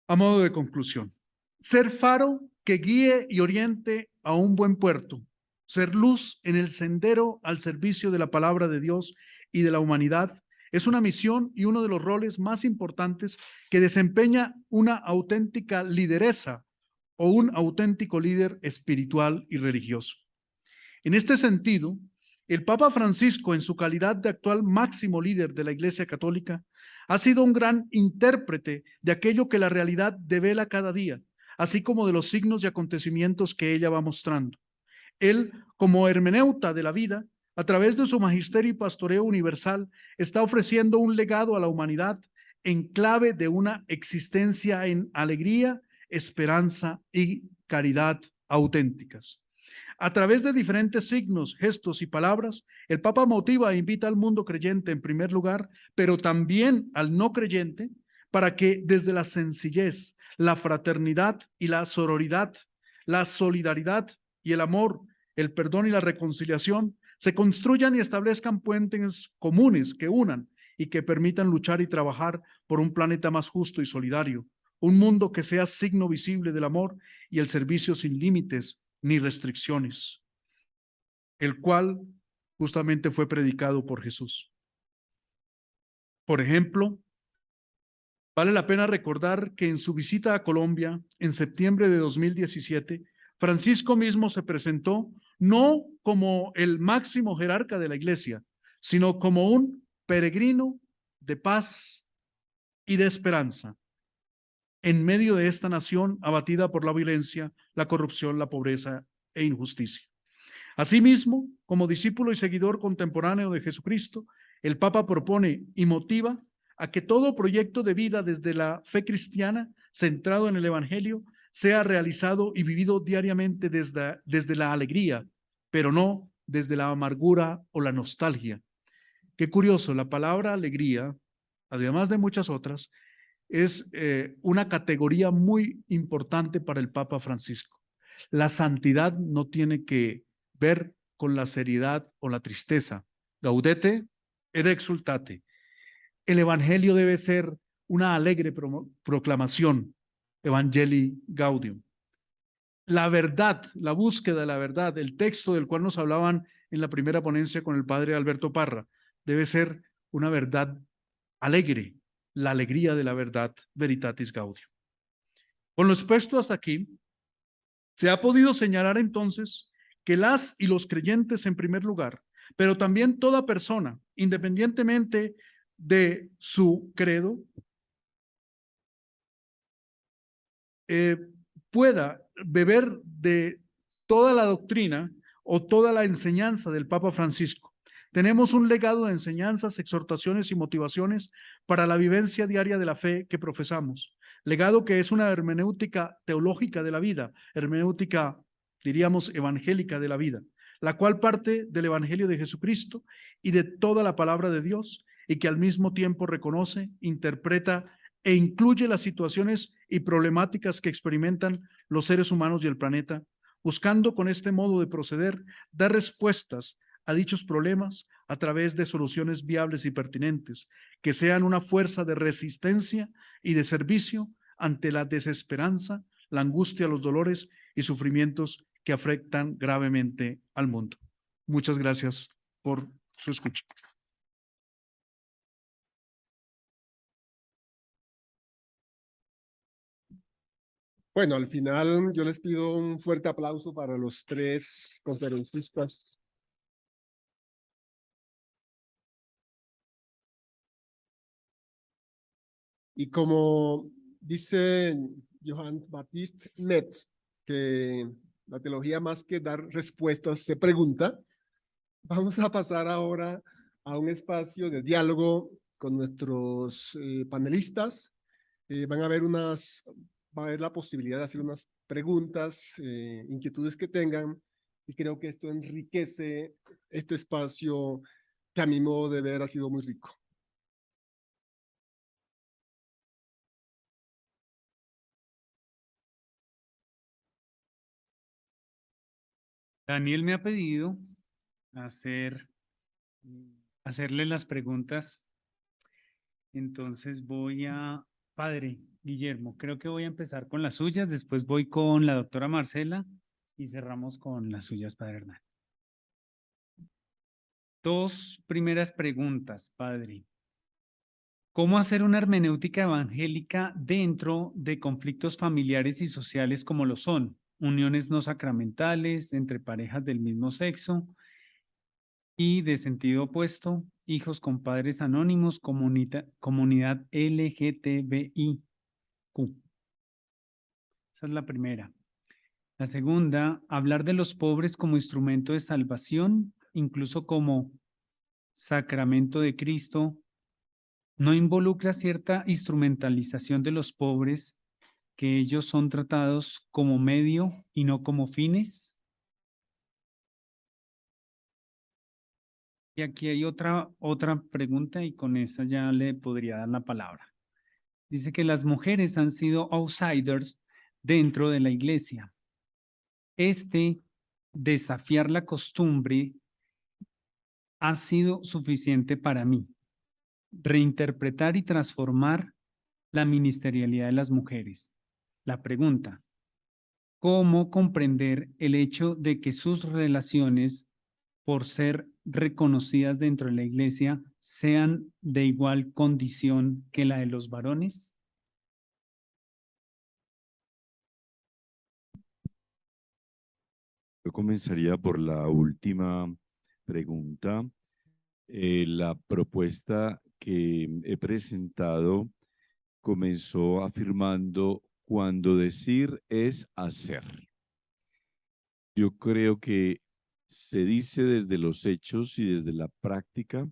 A modo de conclusión, ser faro que guíe y oriente a un buen puerto, ser luz en el sendero al servicio de la palabra de Dios y de la humanidad, es una misión y uno de los roles más importantes que desempeña una auténtica lideresa o un auténtico líder espiritual y religioso. En este sentido, el Papa Francisco, en su calidad de actual máximo líder de la Iglesia Católica, ha sido un gran intérprete de aquello que la realidad devela cada día, así como de los signos y acontecimientos que ella va mostrando. Él, como hermeneuta de la vida, a través de su magisterio y pastoreo universal, está ofreciendo un legado a la humanidad en clave de una existencia en alegría, esperanza y caridad auténticas. A través de diferentes signos, gestos y palabras, el Papa motiva e invita al mundo creyente en primer lugar, pero también al no creyente, para que desde la sencillez, la fraternidad y la sororidad, la solidaridad y el amor, el perdón y la reconciliación, se construyan y establezcan puentes comunes que unan y que permitan luchar y trabajar por un planeta más justo y solidario, un mundo que sea signo visible del amor y el servicio sin límites ni restricciones, el cual justamente fue predicado por Jesús. Por ejemplo, vale la pena recordar que en su visita a Colombia en septiembre de 2017, Francisco mismo se presentó no como el máximo jerarca de la iglesia, sino como un peregrino de paz y de esperanza en medio de esta nación abatida por la violencia, la corrupción, la pobreza e injusticia. Asimismo, como discípulo y seguidor contemporáneo de Jesucristo, el Papa propone y motiva a que todo proyecto de vida desde la fe cristiana, centrado en el Evangelio, sea realizado y vivido diariamente desde la alegría, pero no desde la amargura o la nostalgia. Qué curioso, la palabra alegría, además de muchas otras, es una categoría muy importante para el Papa Francisco. La santidad no tiene que ver con la seriedad o la tristeza. Gaudete et exultate. El evangelio debe ser una alegre proclamación. Evangelii Gaudium. La verdad, la búsqueda de la verdad, el texto del cual nos hablaban en la primera ponencia con el padre Alberto Parra, debe ser una verdad alegre, la alegría de la verdad, Veritatis Gaudium. Con lo expuesto hasta aquí, se ha podido señalar entonces que las y los creyentes en primer lugar, pero también toda persona, independientemente de su credo, pueda beber de toda la doctrina o toda la enseñanza del Papa Francisco. Tenemos un legado de enseñanzas, exhortaciones y motivaciones para la vivencia diaria de la fe que profesamos. Legado que es una hermenéutica teológica de la vida, hermenéutica, diríamos, evangélica de la vida, la cual parte del Evangelio de Jesucristo y de toda la palabra de Dios, y que al mismo tiempo reconoce, interpreta e incluye las situaciones y problemáticas que experimentan los seres humanos y el planeta, buscando con este modo de proceder dar respuestas a dichos problemas a través de soluciones viables y pertinentes, que sean una fuerza de resistencia y de servicio ante la desesperanza, la angustia, los dolores y sufrimientos que afectan gravemente al mundo. Muchas gracias por su escucha. Bueno, al final yo les pido un fuerte aplauso para los tres conferencistas. Y como dice Johann Baptist Metz, que la teología más que dar respuestas se pregunta, vamos a pasar ahora a un espacio de diálogo con nuestros panelistas. Va a haber la posibilidad de hacer unas preguntas, inquietudes que tengan, y creo que esto enriquece este espacio que a mi modo de ver ha sido muy rico. Daniel me ha pedido hacerle las preguntas. Entonces Padre Guillermo, creo que voy a empezar con las suyas, después voy con la doctora Marcela y cerramos con las suyas, Padre Hernán. Dos primeras preguntas, Padre. ¿Cómo hacer una hermenéutica evangélica dentro de conflictos familiares y sociales como lo son uniones no sacramentales entre parejas del mismo sexo y de sentido opuesto, hijos con padres anónimos, comunidad LGTBIQ? Esa es la primera. La segunda, hablar de los pobres como instrumento de salvación, incluso como sacramento de Cristo, ¿no involucra cierta instrumentalización de los pobres, que ellos son tratados como medio y no como fines? Y aquí hay otra pregunta y con esa ya le podría dar la palabra. Dice que las mujeres han sido outsiders dentro de la iglesia. Desafiar la costumbre ha sido suficiente para mí. Reinterpretar y transformar la ministerialidad de las mujeres. La pregunta, ¿cómo comprender el hecho de que sus relaciones, por ser reconocidas dentro de la iglesia, sean de igual condición que la de los varones? Yo comenzaría por la última pregunta. La propuesta que he presentado comenzó afirmando: cuando decir es hacer. Yo creo que se dice desde los hechos y desde la práctica.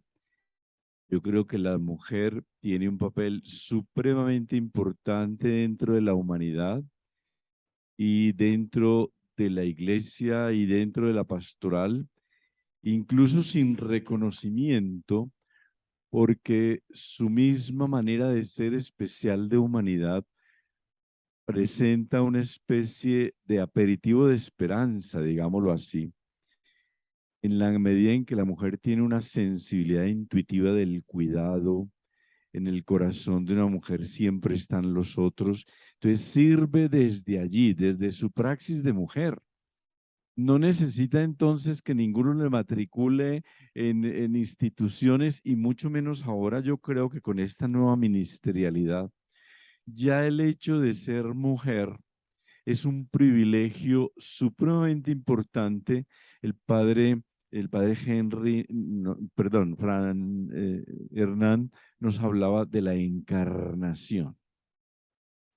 Yo creo que la mujer tiene un papel supremamente importante dentro de la humanidad y dentro de la iglesia y dentro de la pastoral, incluso sin reconocimiento, porque su misma manera de ser especial de humanidad presenta una especie de aperitivo de esperanza, digámoslo así. en la medida en que la mujer tiene una sensibilidad intuitiva del cuidado, en el corazón de una mujer siempre están los otros. Entonces sirve desde allí, desde su praxis de mujer. No necesita entonces que ninguno le matricule en instituciones y mucho menos ahora yo creo que con esta nueva ministerialidad, ya el hecho de ser mujer es un privilegio supremamente importante. El padre, el padre Henry, perdón, Hernán nos hablaba de la encarnación.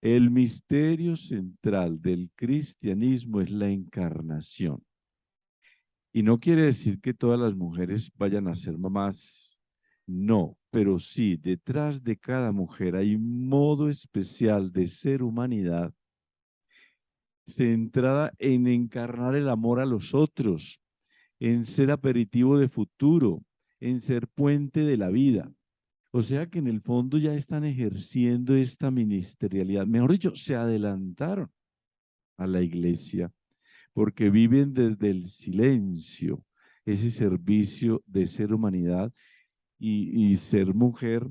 El misterio central del cristianismo es la encarnación. Y no quiere decir que todas las mujeres vayan a ser mamás, no, pero sí, detrás de cada mujer hay un modo especial de ser humanidad centrada en encarnar el amor a los otros, en ser aperitivo de futuro, en ser puente de la vida. O sea que en el fondo ya están ejerciendo esta ministerialidad. Mejor dicho, se adelantaron a la iglesia porque viven desde el silencio ese servicio de ser humanidad y ser mujer.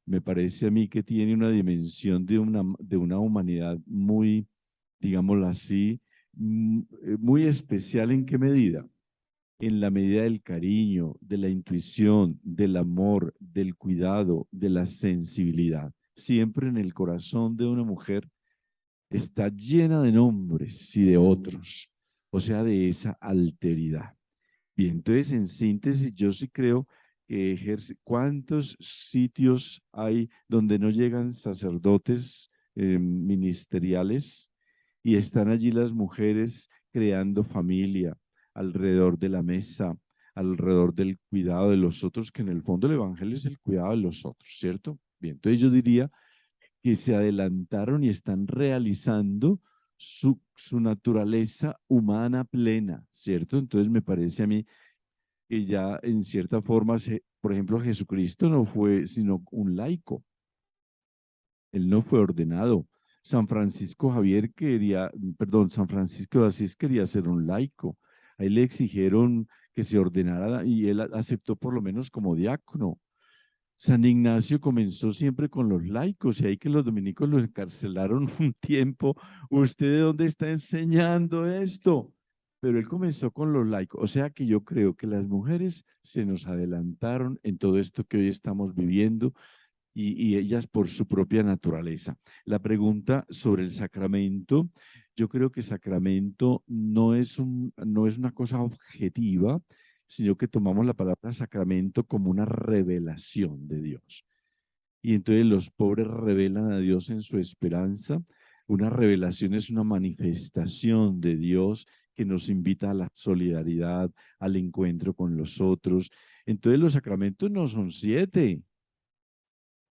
Me parece a mí que tiene una dimensión de una humanidad muy, digámoslo así, muy especial. ¿En qué medida? En la medida del cariño, de la intuición, del amor, del cuidado, de la sensibilidad. Siempre en el corazón de una mujer está llena de nombres y de otros, o sea, de esa alteridad. Bien, entonces en síntesis yo sí creo que ejerce. ¿Cuántos sitios hay donde no llegan sacerdotes ministeriales y están allí las mujeres creando familia alrededor de la mesa, alrededor del cuidado de los otros, que en el fondo el evangelio es el cuidado de los otros, ¿cierto? Bien, entonces yo diría que se adelantaron y están realizando su naturaleza humana plena, ¿cierto? Entonces me parece a mí que ya en cierta forma, por ejemplo, Jesucristo no fue sino un laico, él no fue ordenado. San Francisco Javier quería, perdón, San Francisco de Asís quería ser un laico. Ahí le exigieron que se ordenara y él aceptó por lo menos como diácono. San Ignacio comenzó siempre con los laicos y ahí que los dominicos lo encarcelaron un tiempo. ¿Usted de dónde está enseñando esto? Pero él comenzó con los laicos. O sea que yo creo que las mujeres se nos adelantaron en todo esto que hoy estamos viviendo y ellas por su propia naturaleza. La pregunta sobre el sacramento, yo creo que sacramento no es una cosa objetiva, sino que tomamos la palabra sacramento como una revelación de Dios. Y entonces los pobres revelan a Dios en su esperanza. Una revelación es una manifestación de Dios que nos invita a la solidaridad, al encuentro con los otros. Entonces los sacramentos no son 7.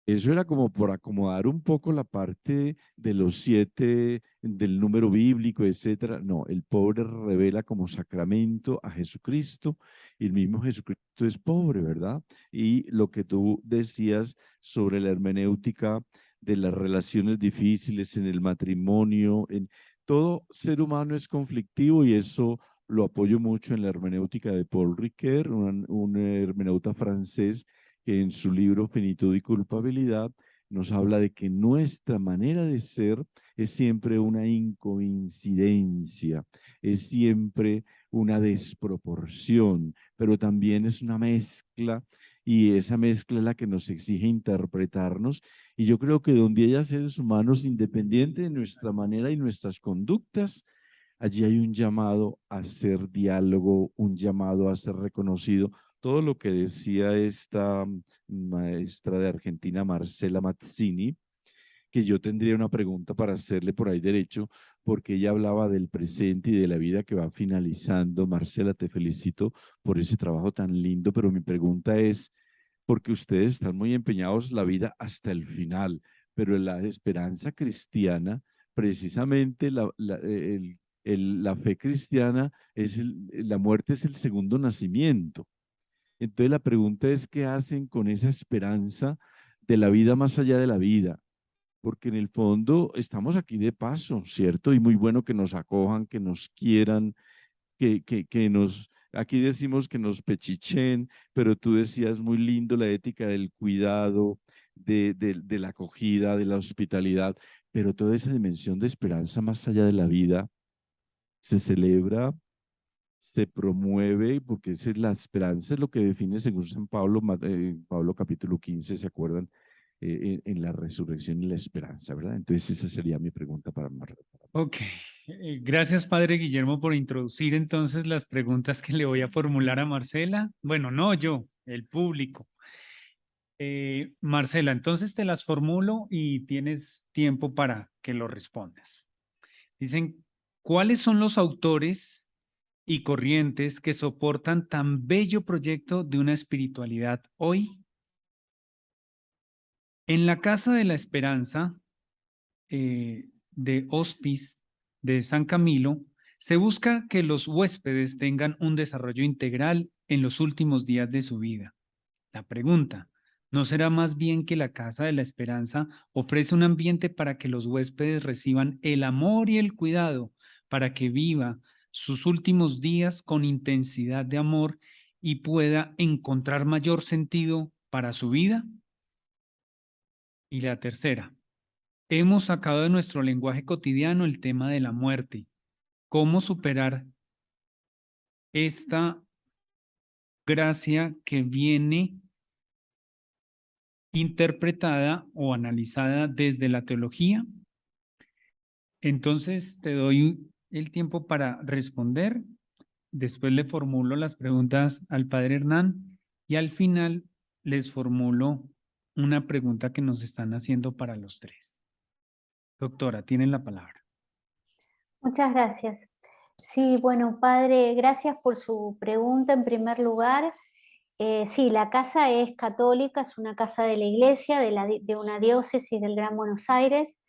Eso era como por acomodar un poco la parte de los 7, del número bíblico, etcétera. No, el pobre revela como sacramento a Jesucristo y el mismo Jesucristo es pobre, ¿verdad? Y lo que tú decías sobre la hermenéutica de las relaciones difíciles en el matrimonio, en todo ser humano es conflictivo y eso lo apoyo mucho en la hermenéutica de Paul Ricoeur, un hermeneuta francés que en su libro Finitud y Culpabilidad nos habla de que nuestra manera de ser es siempre una incoincidencia, es siempre una desproporción, pero también es una mezcla y esa mezcla es la que nos exige interpretarnos. Y yo creo que donde haya seres humanos, independiente de nuestra manera y nuestras conductas, allí hay un llamado a ser diálogo, un llamado a ser reconocido. Todo lo que decía esta maestra de Argentina, Marcela Mazzini, que yo tendría una pregunta para hacerle por ahí derecho, porque ella hablaba del presente y de la vida que va finalizando. Marcela, te felicito por ese trabajo tan lindo, pero mi pregunta es, porque ustedes están muy empeñados la vida hasta el final, pero la esperanza cristiana, precisamente la fe cristiana, la muerte es el segundo nacimiento. Entonces la pregunta es, ¿qué hacen con esa esperanza de la vida más allá de la vida? Porque en el fondo estamos aquí de paso, ¿cierto? Y muy bueno que nos acojan, que nos quieran, que nos aquí decimos que nos pechichen, pero tú decías muy lindo la ética del cuidado, de la acogida, de la hospitalidad, pero toda esa dimensión de esperanza más allá de la vida se celebra, se promueve, porque esa es la esperanza, es lo que define según San Pablo, Pablo capítulo 15, ¿se acuerdan? En la resurrección y la esperanza, ¿verdad? Entonces esa sería mi pregunta para Marta. Ok, gracias Padre Guillermo por introducir entonces las preguntas que le voy a formular a Marcela. Bueno, no yo, el público. Marcela, entonces te las formulo y tienes tiempo para que lo respondas. Dicen, ¿cuáles son los autores y corrientes que soportan tan bello proyecto de una espiritualidad hoy? En la Casa de la Esperanza de Hospice de San Camilo, se busca que los huéspedes tengan un desarrollo integral en los últimos días de su vida. La pregunta, ¿no será más bien que la Casa de la Esperanza ofrece un ambiente para que los huéspedes reciban el amor y el cuidado para que viva sus últimos días con intensidad de amor y pueda encontrar mayor sentido para su vida? Y la tercera, hemos sacado de nuestro lenguaje cotidiano el tema de la muerte. ¿Cómo superar esta gracia que viene interpretada o analizada desde la teología? Entonces te doy el tiempo para responder. Después le formulo las preguntas al padre Hernán y al final les formulo una pregunta que nos están haciendo para los tres. Doctora, tienen la palabra. Muchas gracias. Sí, bueno, padre, gracias por su pregunta en primer lugar. Sí, la casa es católica, es una casa de la iglesia, de una diócesis del Gran Buenos Aires.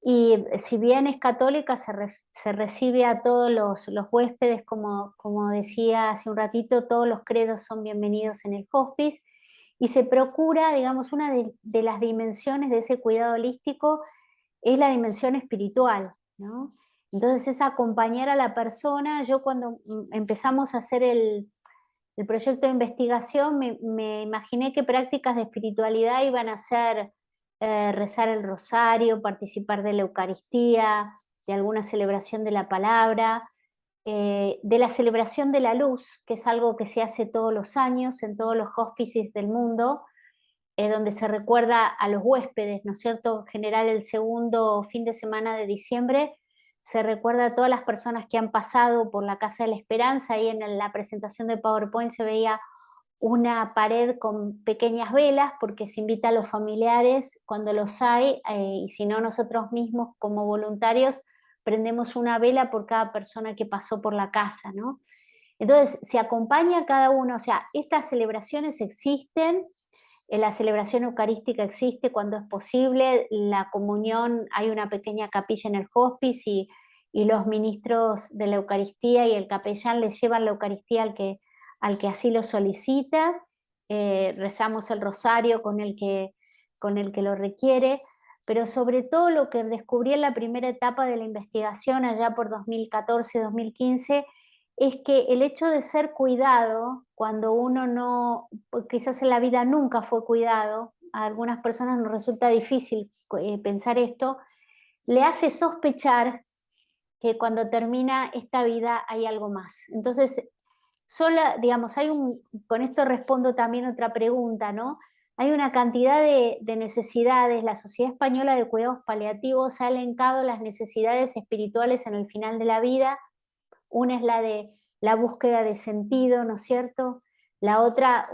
Y si bien es católica, se recibe a todos los huéspedes, como decía hace un ratito, todos los credos son bienvenidos en el hospice. Y se procura, digamos, una de las dimensiones de ese cuidado holístico es la dimensión espiritual, ¿no? Entonces es acompañar a la persona. Yo cuando empezamos a hacer el proyecto de investigación me imaginé que prácticas de espiritualidad iban a ser rezar el rosario, participar de la Eucaristía, de alguna celebración de la palabra, de la celebración de la luz, que es algo que se hace todos los años en todos los hospices del mundo, donde se recuerda a los huéspedes, ¿no es cierto? En general el segundo fin de semana de diciembre se recuerda a todas las personas que han pasado por la Casa de la Esperanza. Ahí en la presentación de PowerPoint se veía una pared con pequeñas velas porque se invita a los familiares cuando los hay, y si no nosotros mismos como voluntarios prendemos una vela por cada persona que pasó por la casa, ¿no? Entonces se acompaña a cada uno, o sea, estas celebraciones existen. La celebración eucarística existe cuando es posible, la comunión, hay una pequeña capilla en el hospice y los ministros de la Eucaristía y el capellán les llevan la Eucaristía al que así lo solicita. Rezamos el rosario con el que lo requiere, pero sobre todo lo que descubrí en la primera etapa de la investigación allá por 2014-2015 es que el hecho de ser cuidado, cuando uno no, quizás en la vida nunca fue cuidado, a algunas personas nos resulta difícil pensar esto, le hace sospechar que cuando termina esta vida hay algo más. Entonces, digamos, con esto respondo también otra pregunta, ¿no? Hay una cantidad de necesidades. La Sociedad Española de Cuidados Paliativos ha elencado las necesidades espirituales en el final de la vida. Una es la de la búsqueda de sentido, ¿no es cierto? La otra,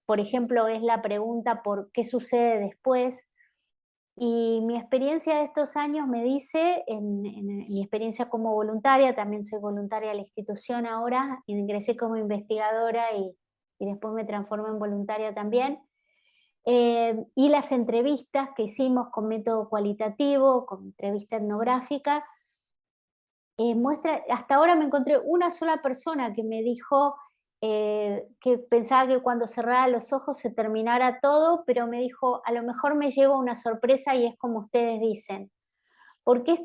por ejemplo, es la pregunta por qué sucede después. Y mi experiencia de estos años me dice, en mi experiencia como voluntaria, también soy voluntaria de la institución ahora, ingresé como investigadora y después me transformé en voluntaria también. Y las entrevistas que hicimos con método cualitativo, con entrevista etnográfica, hasta ahora me encontré una sola persona que me dijo que pensaba que cuando cerrara los ojos se terminara todo, pero me dijo, a lo mejor me llevo una sorpresa y es como ustedes dicen. Porque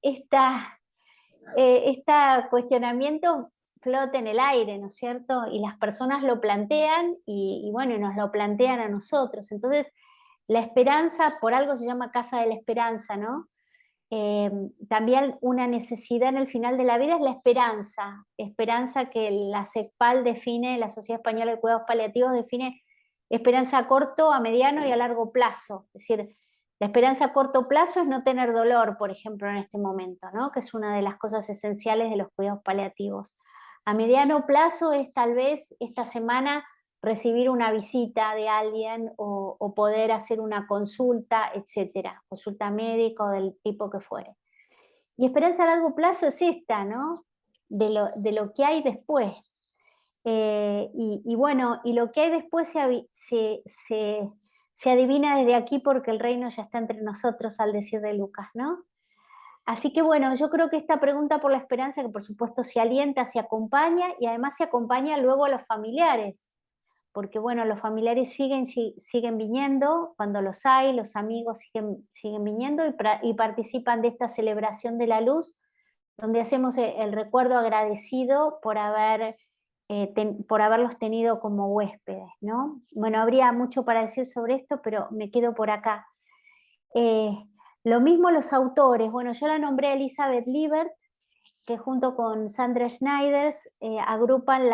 este cuestionamiento flota en el aire, ¿no es cierto? Y las personas lo plantean y bueno, y nos lo plantean a nosotros. Entonces, la esperanza, por algo se llama Casa de la Esperanza, ¿no? También una necesidad en el final de la vida es la esperanza, esperanza que la SECPAL define, la Sociedad Española de Cuidados Paliativos define esperanza a corto, a mediano y a largo plazo. Es decir, la esperanza a corto plazo es no tener dolor, por ejemplo, en este momento, ¿no? Que es una de las cosas esenciales de los cuidados paliativos. A mediano plazo es tal vez esta semana recibir una visita de alguien o poder hacer una consulta, etcétera, consulta médica o del tipo que fuere. Y esperanza a largo plazo es esta, ¿no? De lo que hay después. Y bueno, y lo que hay después se adivina desde aquí porque el reino ya está entre nosotros, al decir de Lucas, ¿no? Así que bueno, yo creo que esta pregunta por la esperanza, que por supuesto se alienta, se acompaña y además se acompaña luego a los familiares, porque bueno, los familiares siguen viniendo cuando los hay, los amigos siguen viniendo y participan de esta celebración de la luz, donde hacemos el recuerdo agradecido por haberlos tenido como huéspedes, ¿no? Bueno, habría mucho para decir sobre esto, pero me quedo por acá. Lo mismo los autores, bueno, yo la nombré a Elizabeth Liebert, que junto con Sandra Schneiders agrupan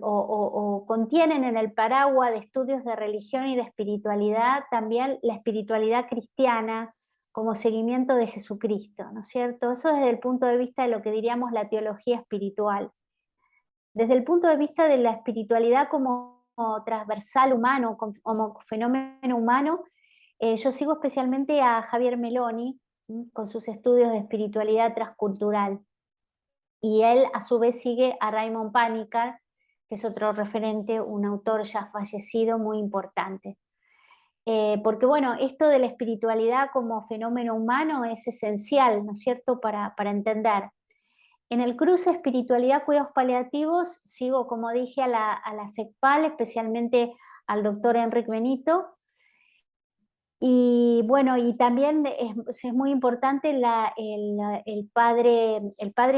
o contienen en el paraguas de estudios de religión y de espiritualidad también la espiritualidad cristiana como seguimiento de Jesucristo, ¿no es cierto? Eso desde el punto de vista de lo que diríamos la teología espiritual. Desde el punto de vista de la espiritualidad como transversal humano, como fenómeno humano, yo sigo especialmente a Javier Meloni con sus estudios de espiritualidad transcultural. Y él a su vez sigue a Raymond Panikkar, que es otro referente, un autor ya fallecido muy importante. Porque bueno, esto de la espiritualidad como fenómeno humano es esencial, ¿no es cierto?, para entender. En el cruce espiritualidad, cuidados paliativos, sigo, como dije, a la SECPAL, especialmente al doctor Enrique Benito. Y bueno, y también es muy importante el padre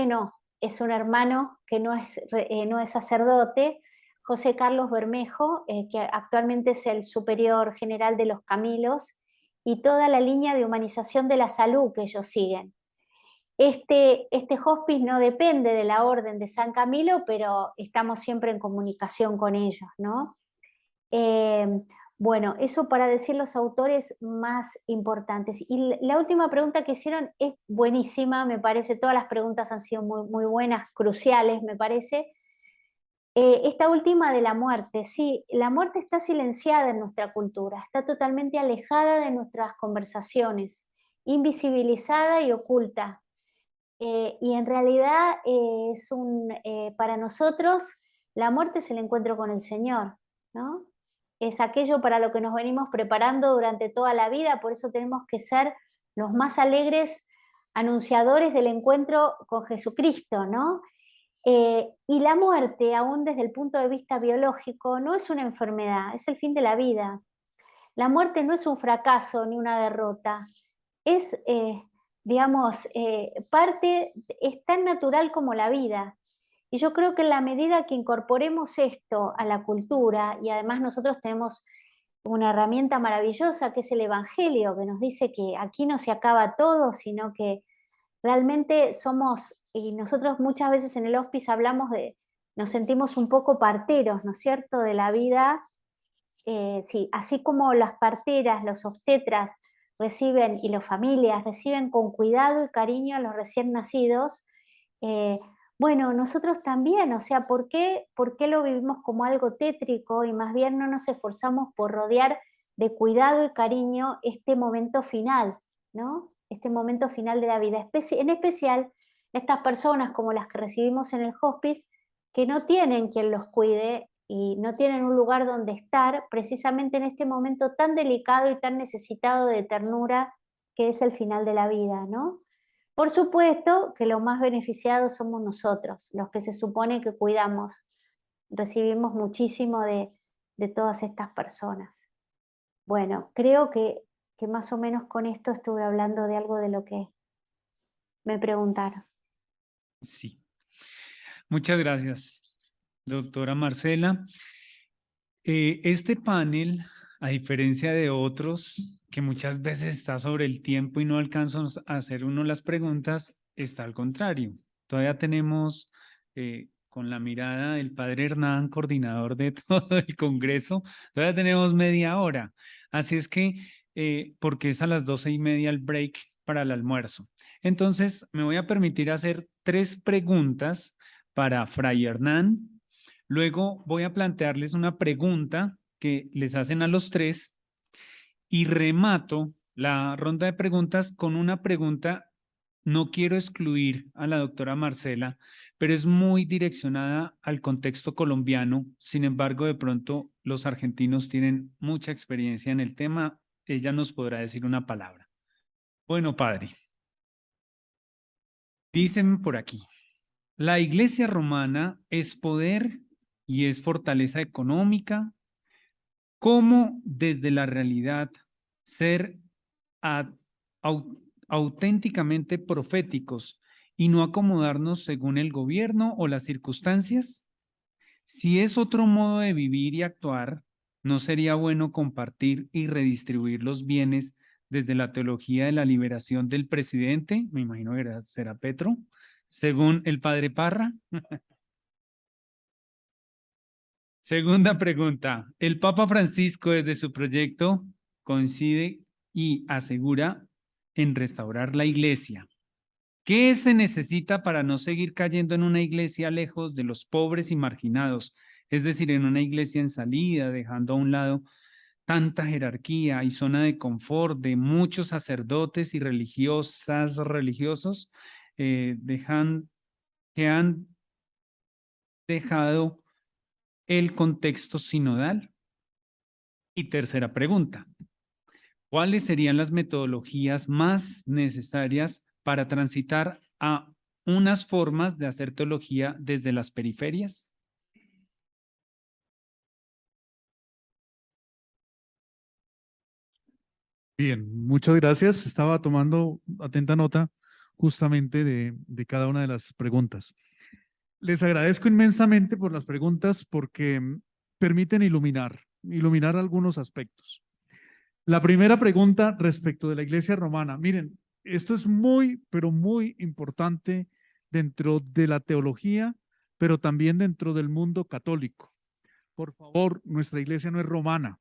no, es un hermano que no es sacerdote, José Carlos Bermejo, que actualmente es el superior general de los Camilos, y toda la línea de humanización de la salud que ellos siguen. Este hospice no depende de la Orden de San Camilo, pero estamos siempre en comunicación con ellos, ¿no? Bueno, eso para decir los autores más importantes. Y la última pregunta que hicieron es buenísima, me parece, todas las preguntas han sido muy, muy buenas, cruciales, me parece. Esta última de la muerte, sí, la muerte está silenciada en nuestra cultura, está totalmente alejada de nuestras conversaciones, invisibilizada y oculta. Y en realidad para nosotros la muerte es el encuentro con el Señor, ¿no? Es aquello para lo que nos venimos preparando durante toda la vida, por eso tenemos que ser los más alegres anunciadores del encuentro con Jesucristo, ¿no? Y la muerte, aún desde el punto de vista biológico, no es una enfermedad, es el fin de la vida. La muerte no es un fracaso ni una derrota, es, digamos, es tan natural como la vida. Y yo creo que en la medida que incorporemos esto a la cultura, y además nosotros tenemos una herramienta maravillosa que es el Evangelio, que nos dice que aquí no se acaba todo, sino que realmente somos, y nosotros muchas veces en el hospice nos sentimos un poco parteros, ¿no es cierto?, de la vida. Sí, así como las parteras, los obstetras reciben y las familias reciben con cuidado y cariño a los recién nacidos, bueno, nosotros también, o sea, ¿por qué lo vivimos como algo tétrico y más bien no nos esforzamos por rodear de cuidado y cariño este momento final, ¿no? Este momento final de la vida, en especial estas personas como las que recibimos en el hospice, que no tienen quien los cuide y no tienen un lugar donde estar precisamente en este momento tan delicado y tan necesitado de ternura que es el final de la vida, ¿no? Por supuesto que los más beneficiados somos nosotros, los que se supone que cuidamos. Recibimos muchísimo de todas estas personas. Bueno, creo que más o menos con esto estuve hablando de algo de lo que me preguntaron. Sí. Muchas gracias, doctora Marcela. Este panel, a diferencia de otros que muchas veces está sobre el tiempo y no alcanzan a hacer uno las preguntas, está al contrario. Todavía tenemos, con la mirada del padre Hernán, coordinador de todo el Congreso, todavía tenemos media hora. Así es que, porque es a las 12:30 el break para el almuerzo. Entonces, me voy a permitir hacer 3 preguntas para Fray Hernán. Luego voy a plantearles una pregunta que les hacen a los 3 y remato la ronda de preguntas con una pregunta. No quiero excluir a la doctora Marcela, pero es muy direccionada al contexto colombiano. Sin embargo, de pronto los argentinos tienen mucha experiencia en el tema. Ella nos podrá decir una palabra. Bueno, padre, dicen por aquí, la Iglesia romana es poder y es fortaleza económica. ¿Cómo desde la realidad ser auténticamente proféticos y no acomodarnos según el gobierno o las circunstancias? Si es otro modo de vivir y actuar, ¿no sería bueno compartir y redistribuir los bienes desde la teología de la liberación del presidente? Me imagino que será Petro, según el padre Parra. Segunda pregunta. El Papa Francisco desde su proyecto coincide y asegura en restaurar la iglesia. ¿Qué se necesita para no seguir cayendo en una iglesia lejos de los pobres y marginados? Es decir, en una iglesia en salida, dejando a un lado tanta jerarquía y zona de confort de muchos sacerdotes y religiosos que han dejado el contexto sinodal. Y tercera pregunta, ¿cuáles serían las metodologías más necesarias para transitar a unas formas de hacer teología desde las periferias? Bien, muchas gracias. Estaba tomando atenta nota justamente de cada una de las preguntas. Les agradezco inmensamente por las preguntas porque permiten iluminar algunos aspectos. La primera pregunta respecto de la Iglesia romana. Miren, esto es muy, pero muy importante dentro de la teología, pero también dentro del mundo católico. Por favor, nuestra iglesia no es romana.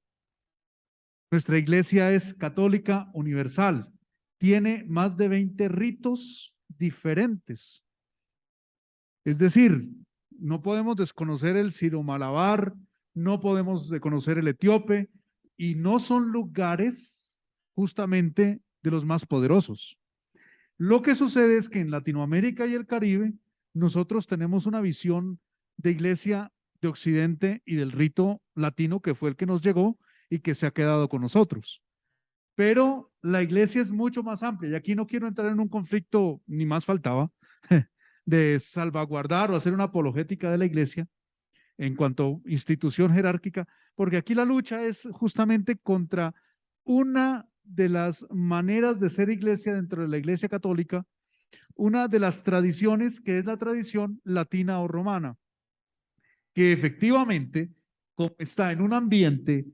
Nuestra iglesia es católica universal. Tiene más de 20 ritos diferentes. Es decir, no podemos desconocer el siro-malabar, no podemos desconocer el etíope, y no son lugares justamente de los más poderosos. Lo que sucede es que en Latinoamérica y el Caribe, nosotros tenemos una visión de iglesia de Occidente y del rito latino que fue el que nos llegó y que se ha quedado con nosotros. Pero la iglesia es mucho más amplia y aquí no quiero entrar en un conflicto, ni más faltaba, de salvaguardar o hacer una apologética de la iglesia en cuanto a institución jerárquica, porque aquí la lucha es justamente contra una de las maneras de ser iglesia dentro de la iglesia católica, una de las tradiciones que es la tradición latina o romana, que efectivamente, como está en un ambiente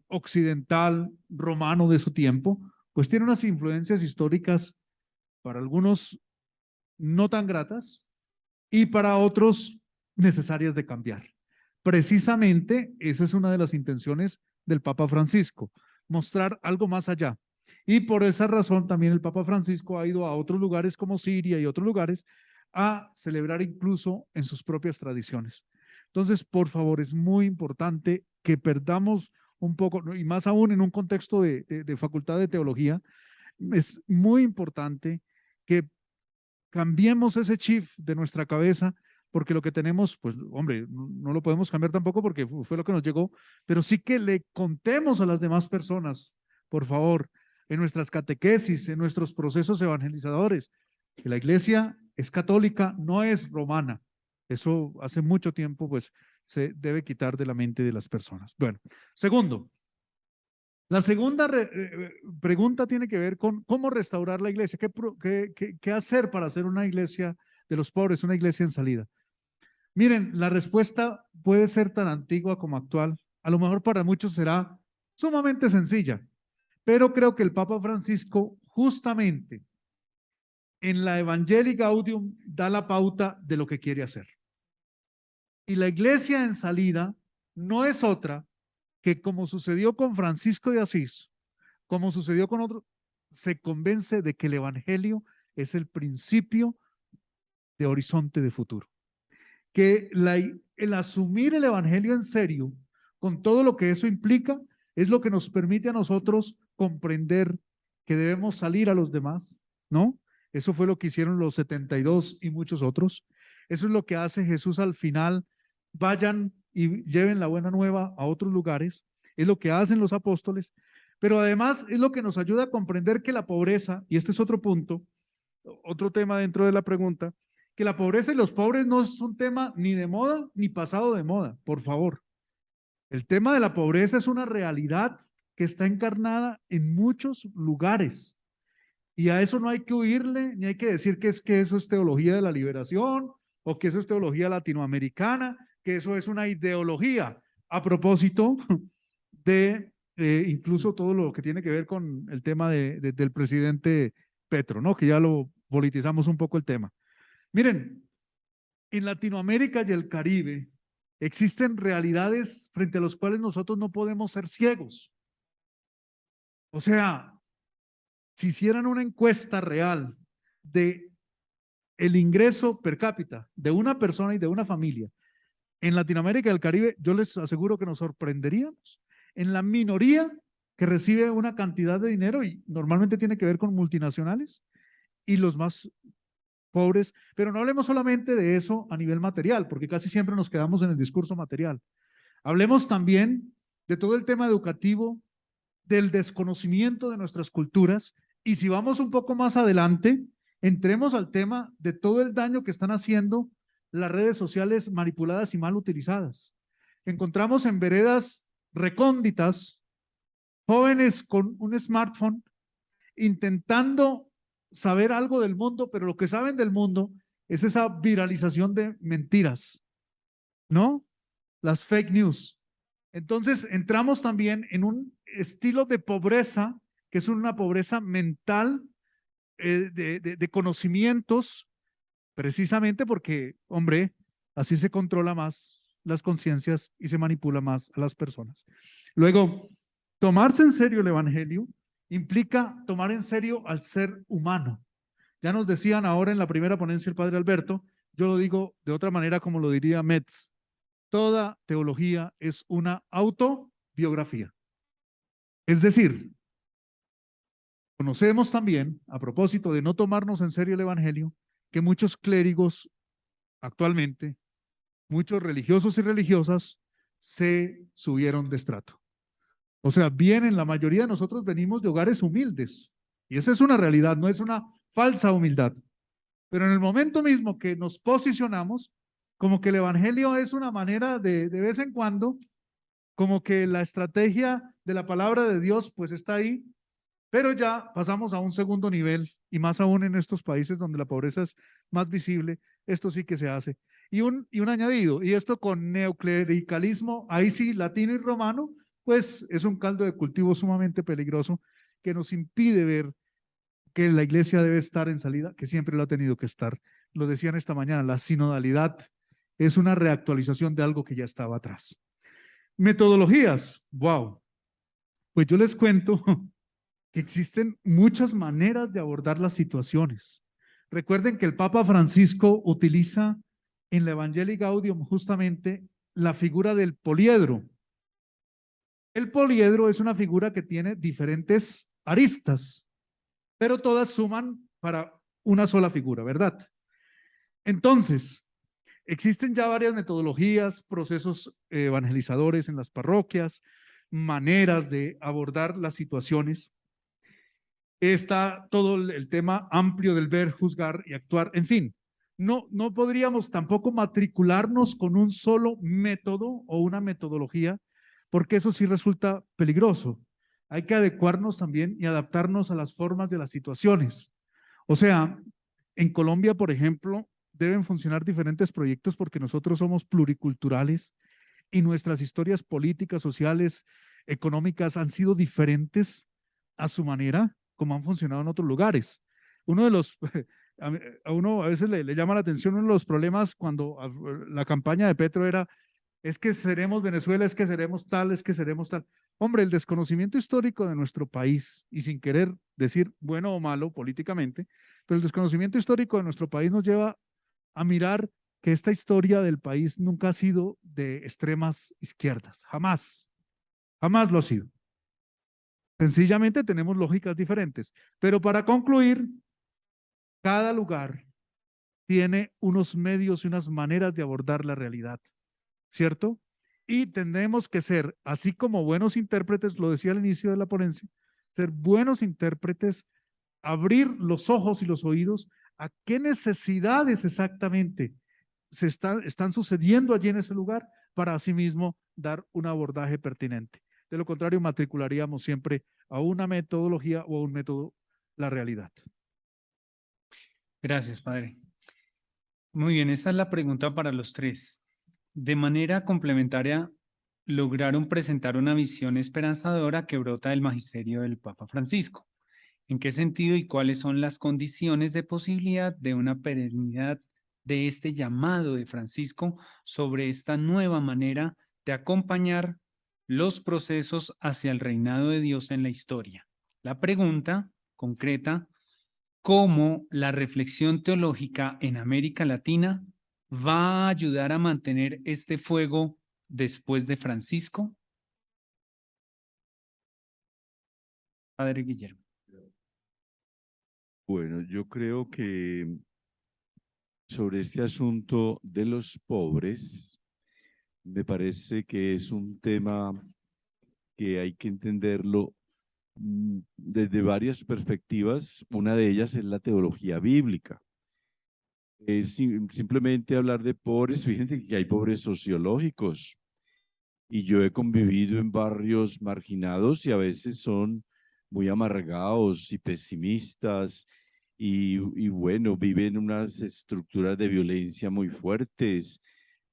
occidental romano de su tiempo, pues tiene unas influencias históricas para algunos no tan gratas y para otros necesarias de cambiar. Precisamente esa es una de las intenciones del Papa Francisco, mostrar algo más allá. Y por esa razón también el Papa Francisco ha ido a otros lugares como Siria y otros lugares a celebrar incluso en sus propias tradiciones. Entonces, por favor, es muy importante que perdamos un poco, y más aún en un contexto de facultad de teología, es muy importante que cambiemos ese chip de nuestra cabeza, porque lo que tenemos, pues, hombre, no lo podemos cambiar tampoco porque fue lo que nos llegó, pero sí que le contemos a las demás personas, por favor, en nuestras catequesis, en nuestros procesos evangelizadores, que la iglesia es católica, no es romana. Eso hace mucho tiempo, pues, se debe quitar de la mente de las personas. Bueno, segundo, la segunda pregunta tiene que ver con cómo restaurar la iglesia, qué hacer para hacer una iglesia de los pobres, una iglesia en salida. Miren, la respuesta puede ser tan antigua como actual. A lo mejor para muchos será sumamente sencilla, pero creo que el Papa Francisco justamente en la Evangelii Gaudium da la pauta de lo que quiere hacer. Y la iglesia en salida no es otra que, como sucedió con Francisco de Asís, como sucedió con otros, se convence de que el Evangelio es el principio de horizonte de futuro. Que el asumir el Evangelio en serio, con todo lo que eso implica, es lo que nos permite a nosotros comprender que debemos salir a los demás, ¿no? Eso fue lo que hicieron los 72 y muchos otros. Eso es lo que hace Jesús al final. Vayan y lleven la buena nueva a otros lugares. Es lo que hacen los apóstoles. Pero además es lo que nos ayuda a comprender que la pobreza, y este es otro punto, otro tema dentro de la pregunta, que la pobreza y los pobres no es un tema ni de moda ni pasado de moda, por favor. El tema de la pobreza es una realidad que está encarnada en muchos lugares. Y a eso no hay que huirle, ni hay que decir que es que eso es teología de la liberación o que eso es teología latinoamericana, que eso es una ideología. A propósito de incluso todo lo que tiene que ver con el tema del presidente Petro, ¿no? Que ya lo politizamos un poco el tema. Miren, en Latinoamérica y el Caribe existen realidades frente a las cuales nosotros no podemos ser ciegos. O sea, si hicieran una encuesta real de el ingreso per cápita de una persona y de una familia en Latinoamérica y el Caribe, yo les aseguro que nos sorprenderíamos en la minoría que recibe una cantidad de dinero y normalmente tiene que ver con multinacionales y los más pobres, pero no hablemos solamente de eso a nivel material, porque casi siempre nos quedamos en el discurso material. Hablemos también de todo el tema educativo, del desconocimiento de nuestras culturas, y si vamos un poco más adelante, entremos al tema de todo el daño que están haciendo las redes sociales manipuladas y mal utilizadas. Encontramos en veredas recónditas jóvenes con un smartphone intentando saber algo del mundo, pero lo que saben del mundo es esa viralización de mentiras, ¿no? Las fake news. Entonces entramos también en un estilo de pobreza, que es una pobreza mental, de conocimientos, precisamente porque, hombre, así se controla más las conciencias y se manipula más a las personas. Luego, tomarse en serio el Evangelio implica tomar en serio al ser humano. Ya nos decían ahora en la primera ponencia el padre Alberto, yo lo digo de otra manera como lo diría Metz, toda teología es una autobiografía. Es decir, conocemos también, a propósito de no tomarnos en serio el Evangelio, que muchos clérigos actualmente, muchos religiosos y religiosas, se subieron de estrato. O sea, vienen, la mayoría de nosotros venimos de hogares humildes. Y esa es una realidad, no es una falsa humildad. Pero en el momento mismo que nos posicionamos, como que el Evangelio es una manera de vez en cuando, como que la estrategia de la palabra de Dios pues está ahí, pero ya pasamos a un segundo nivel y más aún en estos países donde la pobreza es más visible, esto sí que se hace. Y un añadido, y esto con neoclericalismo, ahí sí, latino y romano, pues es un caldo de cultivo sumamente peligroso que nos impide ver que la iglesia debe estar en salida, que siempre lo ha tenido que estar. Lo decían esta mañana, la sinodalidad es una reactualización de algo que ya estaba atrás. Metodologías, wow. Pues yo les cuento que existen muchas maneras de abordar las situaciones. Recuerden que el Papa Francisco utiliza en la Evangelii Gaudium justamente la figura del poliedro. El poliedro es una figura que tiene diferentes aristas, pero todas suman para una sola figura, ¿verdad? Entonces, existen ya varias metodologías, procesos evangelizadores en las parroquias, maneras de abordar las situaciones. Está todo el tema amplio del ver, juzgar y actuar. En fin, no podríamos tampoco matricularnos con un solo método o una metodología, porque eso sí resulta peligroso. Hay que adecuarnos también y adaptarnos a las formas de las situaciones. O sea, en Colombia, por ejemplo, deben funcionar diferentes proyectos porque nosotros somos pluriculturales y nuestras historias políticas, sociales, económicas han sido diferentes a su manera como han funcionado en otros lugares. Uno de los, a uno a veces le llama la atención uno de los problemas cuando la campaña de Petro era, es que seremos Venezuela, es que seremos tal, es que seremos tal. Hombre, el desconocimiento histórico de nuestro país, y sin querer decir bueno o malo políticamente, pero el desconocimiento histórico de nuestro país nos lleva a mirar que esta historia del país nunca ha sido de extremas izquierdas, jamás, jamás lo ha sido. Sencillamente tenemos lógicas diferentes. Pero para concluir, cada lugar tiene unos medios y unas maneras de abordar la realidad, ¿cierto? Y tenemos que ser, así como buenos intérpretes, lo decía al inicio de la ponencia, ser buenos intérpretes, abrir los ojos y los oídos a qué necesidades exactamente están sucediendo allí en ese lugar para asimismo dar un abordaje pertinente. De lo contrario, matricularíamos siempre a una metodología o a un método la realidad. Gracias, padre. Muy bien, esta es la pregunta para los tres. De manera complementaria, lograron presentar una visión esperanzadora que brota del magisterio del Papa Francisco. ¿En qué sentido y cuáles son las condiciones de posibilidad de una perennidad de este llamado de Francisco sobre esta nueva manera de acompañar los procesos hacia el reinado de Dios en la historia? La pregunta concreta: ¿cómo la reflexión teológica en América Latina va a ayudar a mantener este fuego después de Francisco? Padre Guillermo. Bueno, yo creo que sobre este asunto de los pobres, me parece que es un tema que hay que entenderlo desde varias perspectivas. Una de ellas es la teología bíblica. Simplemente hablar de pobres, fíjense que hay pobres sociológicos, y yo he convivido en barrios marginados y a veces son muy amargados y pesimistas y bueno, viven unas estructuras de violencia muy fuertes.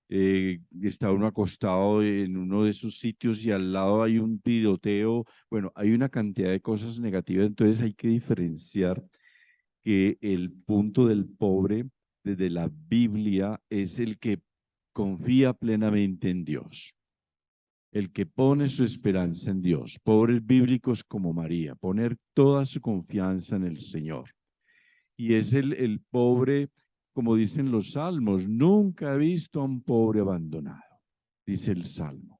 Está uno acostado en uno de esos sitios y al lado hay un tiroteo. Bueno, hay una cantidad de cosas negativas, entonces hay que diferenciar que el punto del pobre desde la Biblia es el que confía plenamente en Dios, el que pone su esperanza en Dios. Pobres bíblicos como María, poner toda su confianza en el Señor. Y es el pobre, como dicen los salmos, nunca he visto a un pobre abandonado, dice el salmo.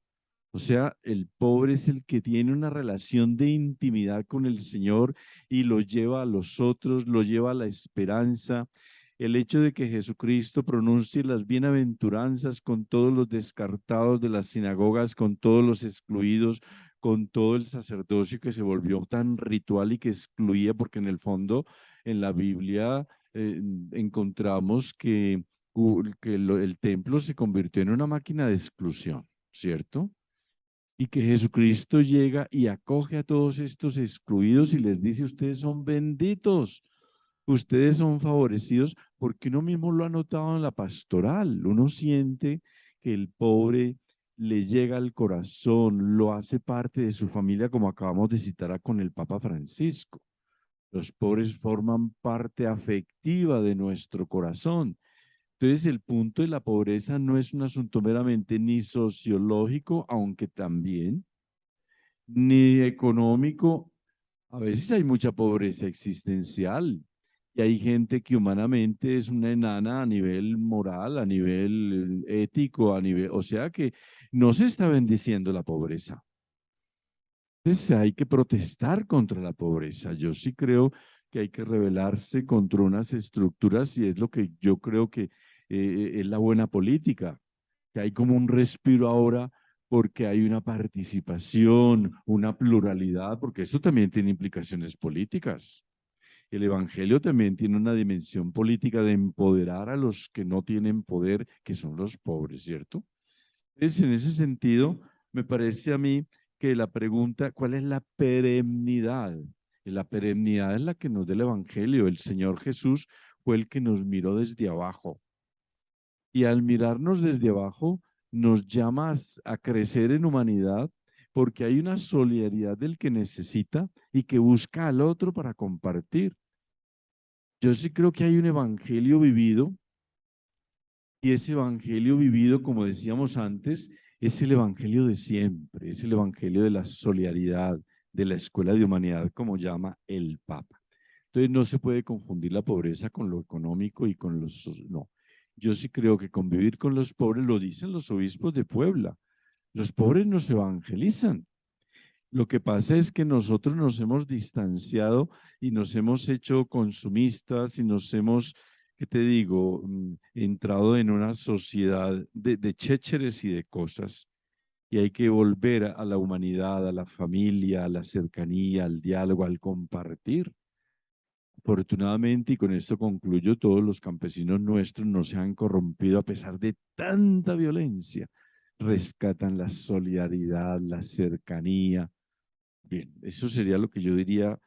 O sea, el pobre es el que tiene una relación de intimidad con el Señor y lo lleva a los otros, lo lleva a la esperanza. El hecho de que Jesucristo pronuncie las bienaventuranzas con todos los descartados de las sinagogas, con todos los excluidos, con todo el sacerdocio que se volvió tan ritual y que excluía, porque en el fondo en la Biblia encontramos que, el templo se convirtió en una máquina de exclusión, ¿cierto? Y que Jesucristo llega y acoge a todos estos excluidos y les dice: ustedes son benditos, ustedes son favorecidos, porque uno mismo lo ha notado en la pastoral. Uno siente que el pobre le llega al corazón, lo hace parte de su familia, como acabamos de citar con el Papa Francisco. Los pobres forman parte afectiva de nuestro corazón. Entonces, el punto de la pobreza no es un asunto meramente ni sociológico, aunque también, ni económico. A veces hay mucha pobreza existencial y hay gente que humanamente es una enana a nivel moral, a nivel ético, a nivel, o sea que no se está bendiciendo la pobreza. Entonces hay que protestar contra la pobreza. Yo sí creo que hay que rebelarse contra unas estructuras y es lo que yo creo que es la buena política, que hay como un respiro ahora porque hay una participación, una pluralidad, porque esto también tiene implicaciones políticas. El Evangelio también tiene una dimensión política de empoderar a los que no tienen poder, que son los pobres, ¿cierto? Entonces, en ese sentido, me parece a mí que la pregunta, ¿cuál es la perennidad? La perennidad es la que nos da el Evangelio. El Señor Jesús fue el que nos miró desde abajo Y al mirarnos desde abajo, nos llama a crecer en humanidad, porque hay una solidaridad del que necesita y que busca al otro para compartir. Yo sí creo que hay un evangelio vivido, y ese evangelio vivido, como decíamos antes, es el evangelio de siempre, es el evangelio de la solidaridad, de la escuela de humanidad, como llama el Papa. Entonces no se puede confundir la pobreza con lo económico y con los... No, yo sí creo que convivir con los pobres, lo dicen los obispos de Puebla, los pobres no se evangelizan. Lo que pasa es que nosotros nos hemos distanciado y nos hemos hecho consumistas y nos hemos, ¿qué te digo?, entrado en una sociedad de chécheres y de cosas. Y hay que volver a la humanidad, a la familia, a la cercanía, al diálogo, al compartir. Afortunadamente, y con esto concluyo, todos los campesinos nuestros no se han corrompido a pesar de tanta violencia. Rescatan la solidaridad, la cercanía. Bien, eso sería lo que yo diría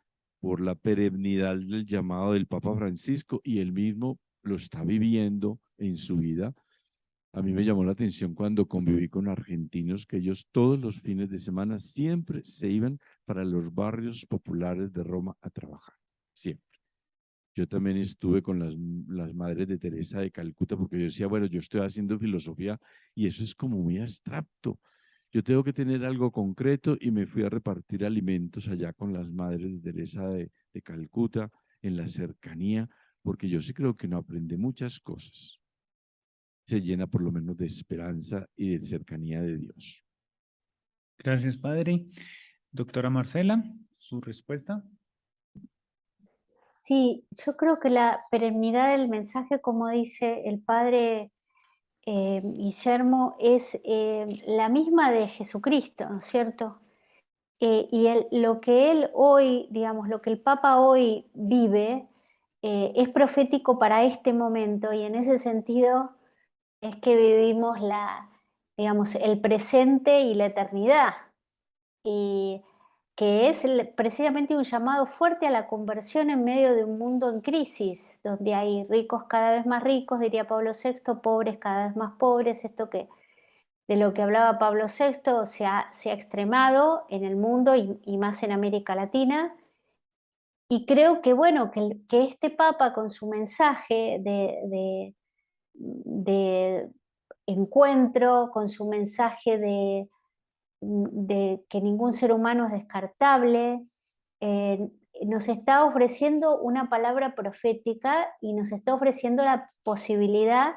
por la perennidad del llamado del Papa Francisco, y él mismo lo está viviendo en su vida. A mí me llamó la atención cuando conviví con argentinos que ellos todos los fines de semana siempre se iban para los barrios populares de Roma a trabajar, siempre. Yo también estuve con las madres de Teresa de Calcuta, porque yo decía, bueno, yo estoy haciendo filosofía y eso es como muy abstracto. Yo tengo que tener algo concreto, y me fui a repartir alimentos allá con las madres de Teresa de Calcuta, en la cercanía, porque yo sí creo que uno aprende muchas cosas. Se llena por lo menos de esperanza y de cercanía de Dios. Gracias, padre. Doctora Marcela, su respuesta. Sí, yo creo que la perennidad del mensaje, como dice el padre Guillermo, es la misma de Jesucristo, ¿no es cierto? Y lo que él hoy, digamos, lo que el Papa hoy vive, es profético para este momento, y en ese sentido es que vivimos digamos, el presente y la eternidad. Y que es precisamente un llamado fuerte a la conversión en medio de un mundo en crisis, donde hay ricos cada vez más ricos, diría Pablo VI, pobres cada vez más pobres. Esto que de lo que hablaba Pablo VI se ha extremado en el mundo y más en América Latina. Y creo que, bueno, que este Papa, con su mensaje de encuentro, con su mensaje de que ningún ser humano es descartable, nos está ofreciendo una palabra profética y nos está ofreciendo la posibilidad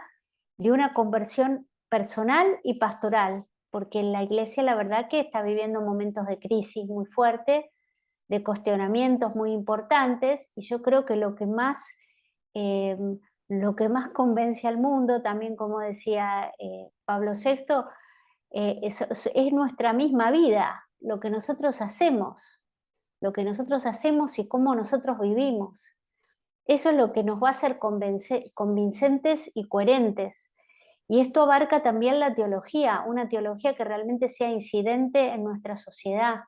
de una conversión personal y pastoral, porque la iglesia, la verdad, que está viviendo momentos de crisis muy fuertes, de cuestionamientos muy importantes, y yo creo que eh, lo que más convence al mundo, también como decía Pablo VI, es nuestra misma vida, lo que nosotros hacemos y cómo nosotros vivimos. Eso es lo que nos va a hacer convincentes y coherentes. Y esto abarca también la teología, una teología que realmente sea incidente en nuestra sociedad.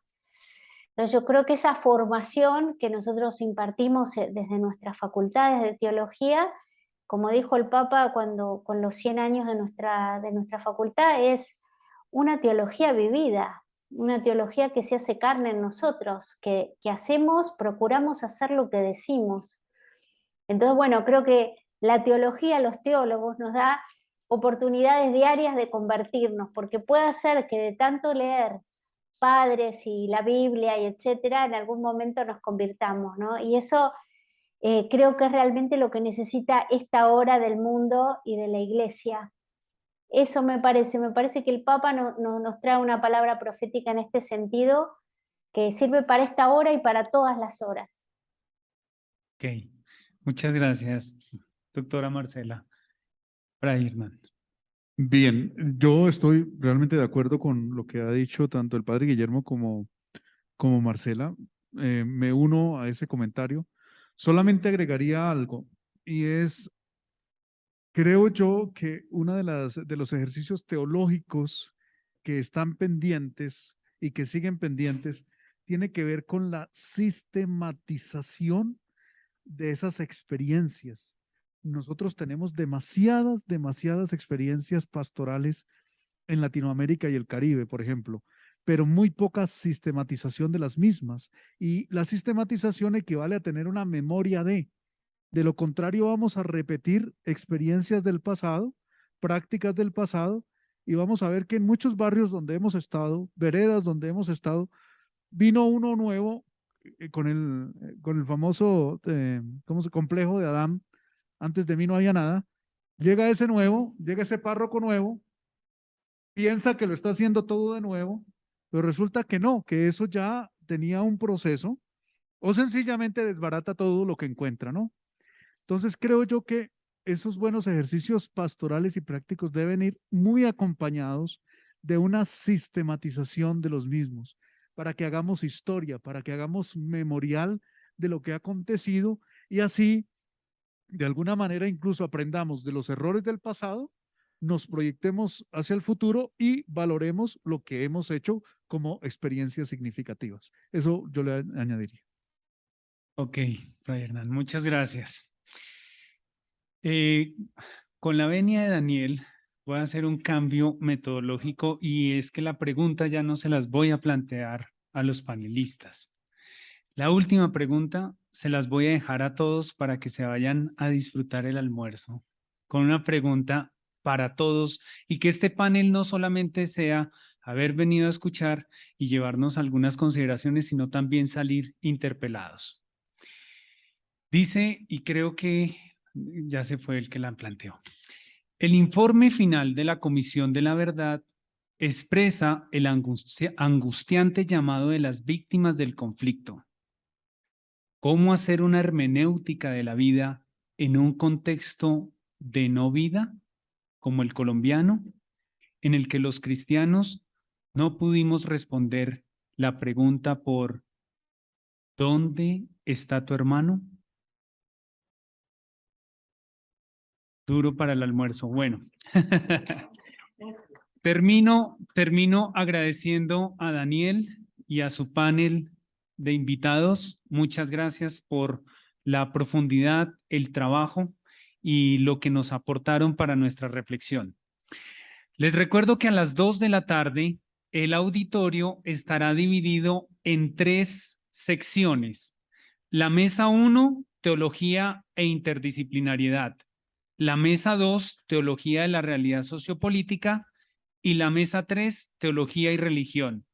Entonces yo creo que esa formación que nosotros impartimos desde nuestras facultades de teología, como dijo el Papa con los 100 años de nuestra facultad, es una teología vivida, una teología que se hace carne en nosotros, que procuramos hacer lo que decimos. Entonces, bueno, creo que la teología, los teólogos, nos da oportunidades diarias de convertirnos, porque puede ser que de tanto leer padres y la Biblia y etcétera, en algún momento nos convirtamos, ¿no? Y eso creo que es realmente lo que necesita esta hora del mundo y de la iglesia. Eso me parece que el Papa nos trae una palabra profética en este sentido, que sirve para esta hora y para todas las horas. Ok, muchas gracias, doctora Marcela. Brairman. Bien, yo estoy realmente de acuerdo con lo que ha dicho tanto el padre Guillermo como Marcela. Me uno a ese comentario. Solamente agregaría algo, y es, creo yo que uno de los ejercicios teológicos que están pendientes y que siguen pendientes tiene que ver con la sistematización de esas experiencias, nosotros tenemos demasiadas experiencias pastorales en Latinoamérica y el Caribe, por ejemplo, pero muy poca sistematización de las mismas. Y la sistematización equivale a tener una memoria de lo contrario, vamos a repetir experiencias del pasado, prácticas del pasado, y vamos a ver que en muchos barrios donde hemos estado, veredas donde hemos estado, vino uno nuevo con el famoso complejo de Adán. Antes de mí no había nada. Llega ese nuevo, llega ese párroco nuevo, piensa que lo está haciendo todo de nuevo, pero resulta que no, que eso ya tenía un proceso, o sencillamente desbarata todo lo que encuentra, ¿no? Entonces creo yo que esos buenos ejercicios pastorales y prácticos deben ir muy acompañados de una sistematización de los mismos, para que hagamos historia, para que hagamos memorial de lo que ha acontecido y así, de alguna manera, incluso aprendamos de los errores del pasado, nos proyectemos hacia el futuro y valoremos lo que hemos hecho como experiencias significativas. Eso yo le añadiría. Ok, Fray Hernán, muchas gracias. Con la venia de Daniel, voy a hacer un cambio metodológico y es que la pregunta ya no se las voy a plantear a los panelistas. La última pregunta se las voy a dejar a todos para que se vayan a disfrutar el almuerzo con una pregunta para todos y que este panel no solamente sea haber venido a escuchar y llevarnos algunas consideraciones, sino también salir interpelados. Dice, y creo que ya se fue el que la planteó, el informe final de la Comisión de la Verdad expresa el angustiante llamado de las víctimas del conflicto. ¿Cómo hacer una hermenéutica de la vida en un contexto de no vida, como el colombiano, en el que los cristianos no pudimos responder la pregunta por ¿dónde está tu hermano? Duro para el almuerzo. Bueno, termino agradeciendo a Daniel y a su panel de invitados. Muchas gracias por la profundidad, el trabajo y lo que nos aportaron para nuestra reflexión. Les recuerdo que a las 2 de la tarde el auditorio estará dividido en 3 secciones. La mesa 1, teología e interdisciplinariedad. La mesa 2, teología de la realidad sociopolítica. Y la mesa 3, teología y religión.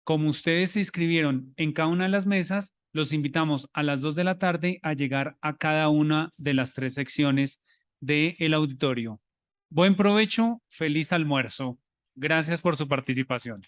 Como ustedes se inscribieron en cada una de las mesas, los invitamos a las 2 de la tarde a llegar a cada una de las 3 secciones del auditorio. Buen provecho, feliz almuerzo. Gracias por su participación.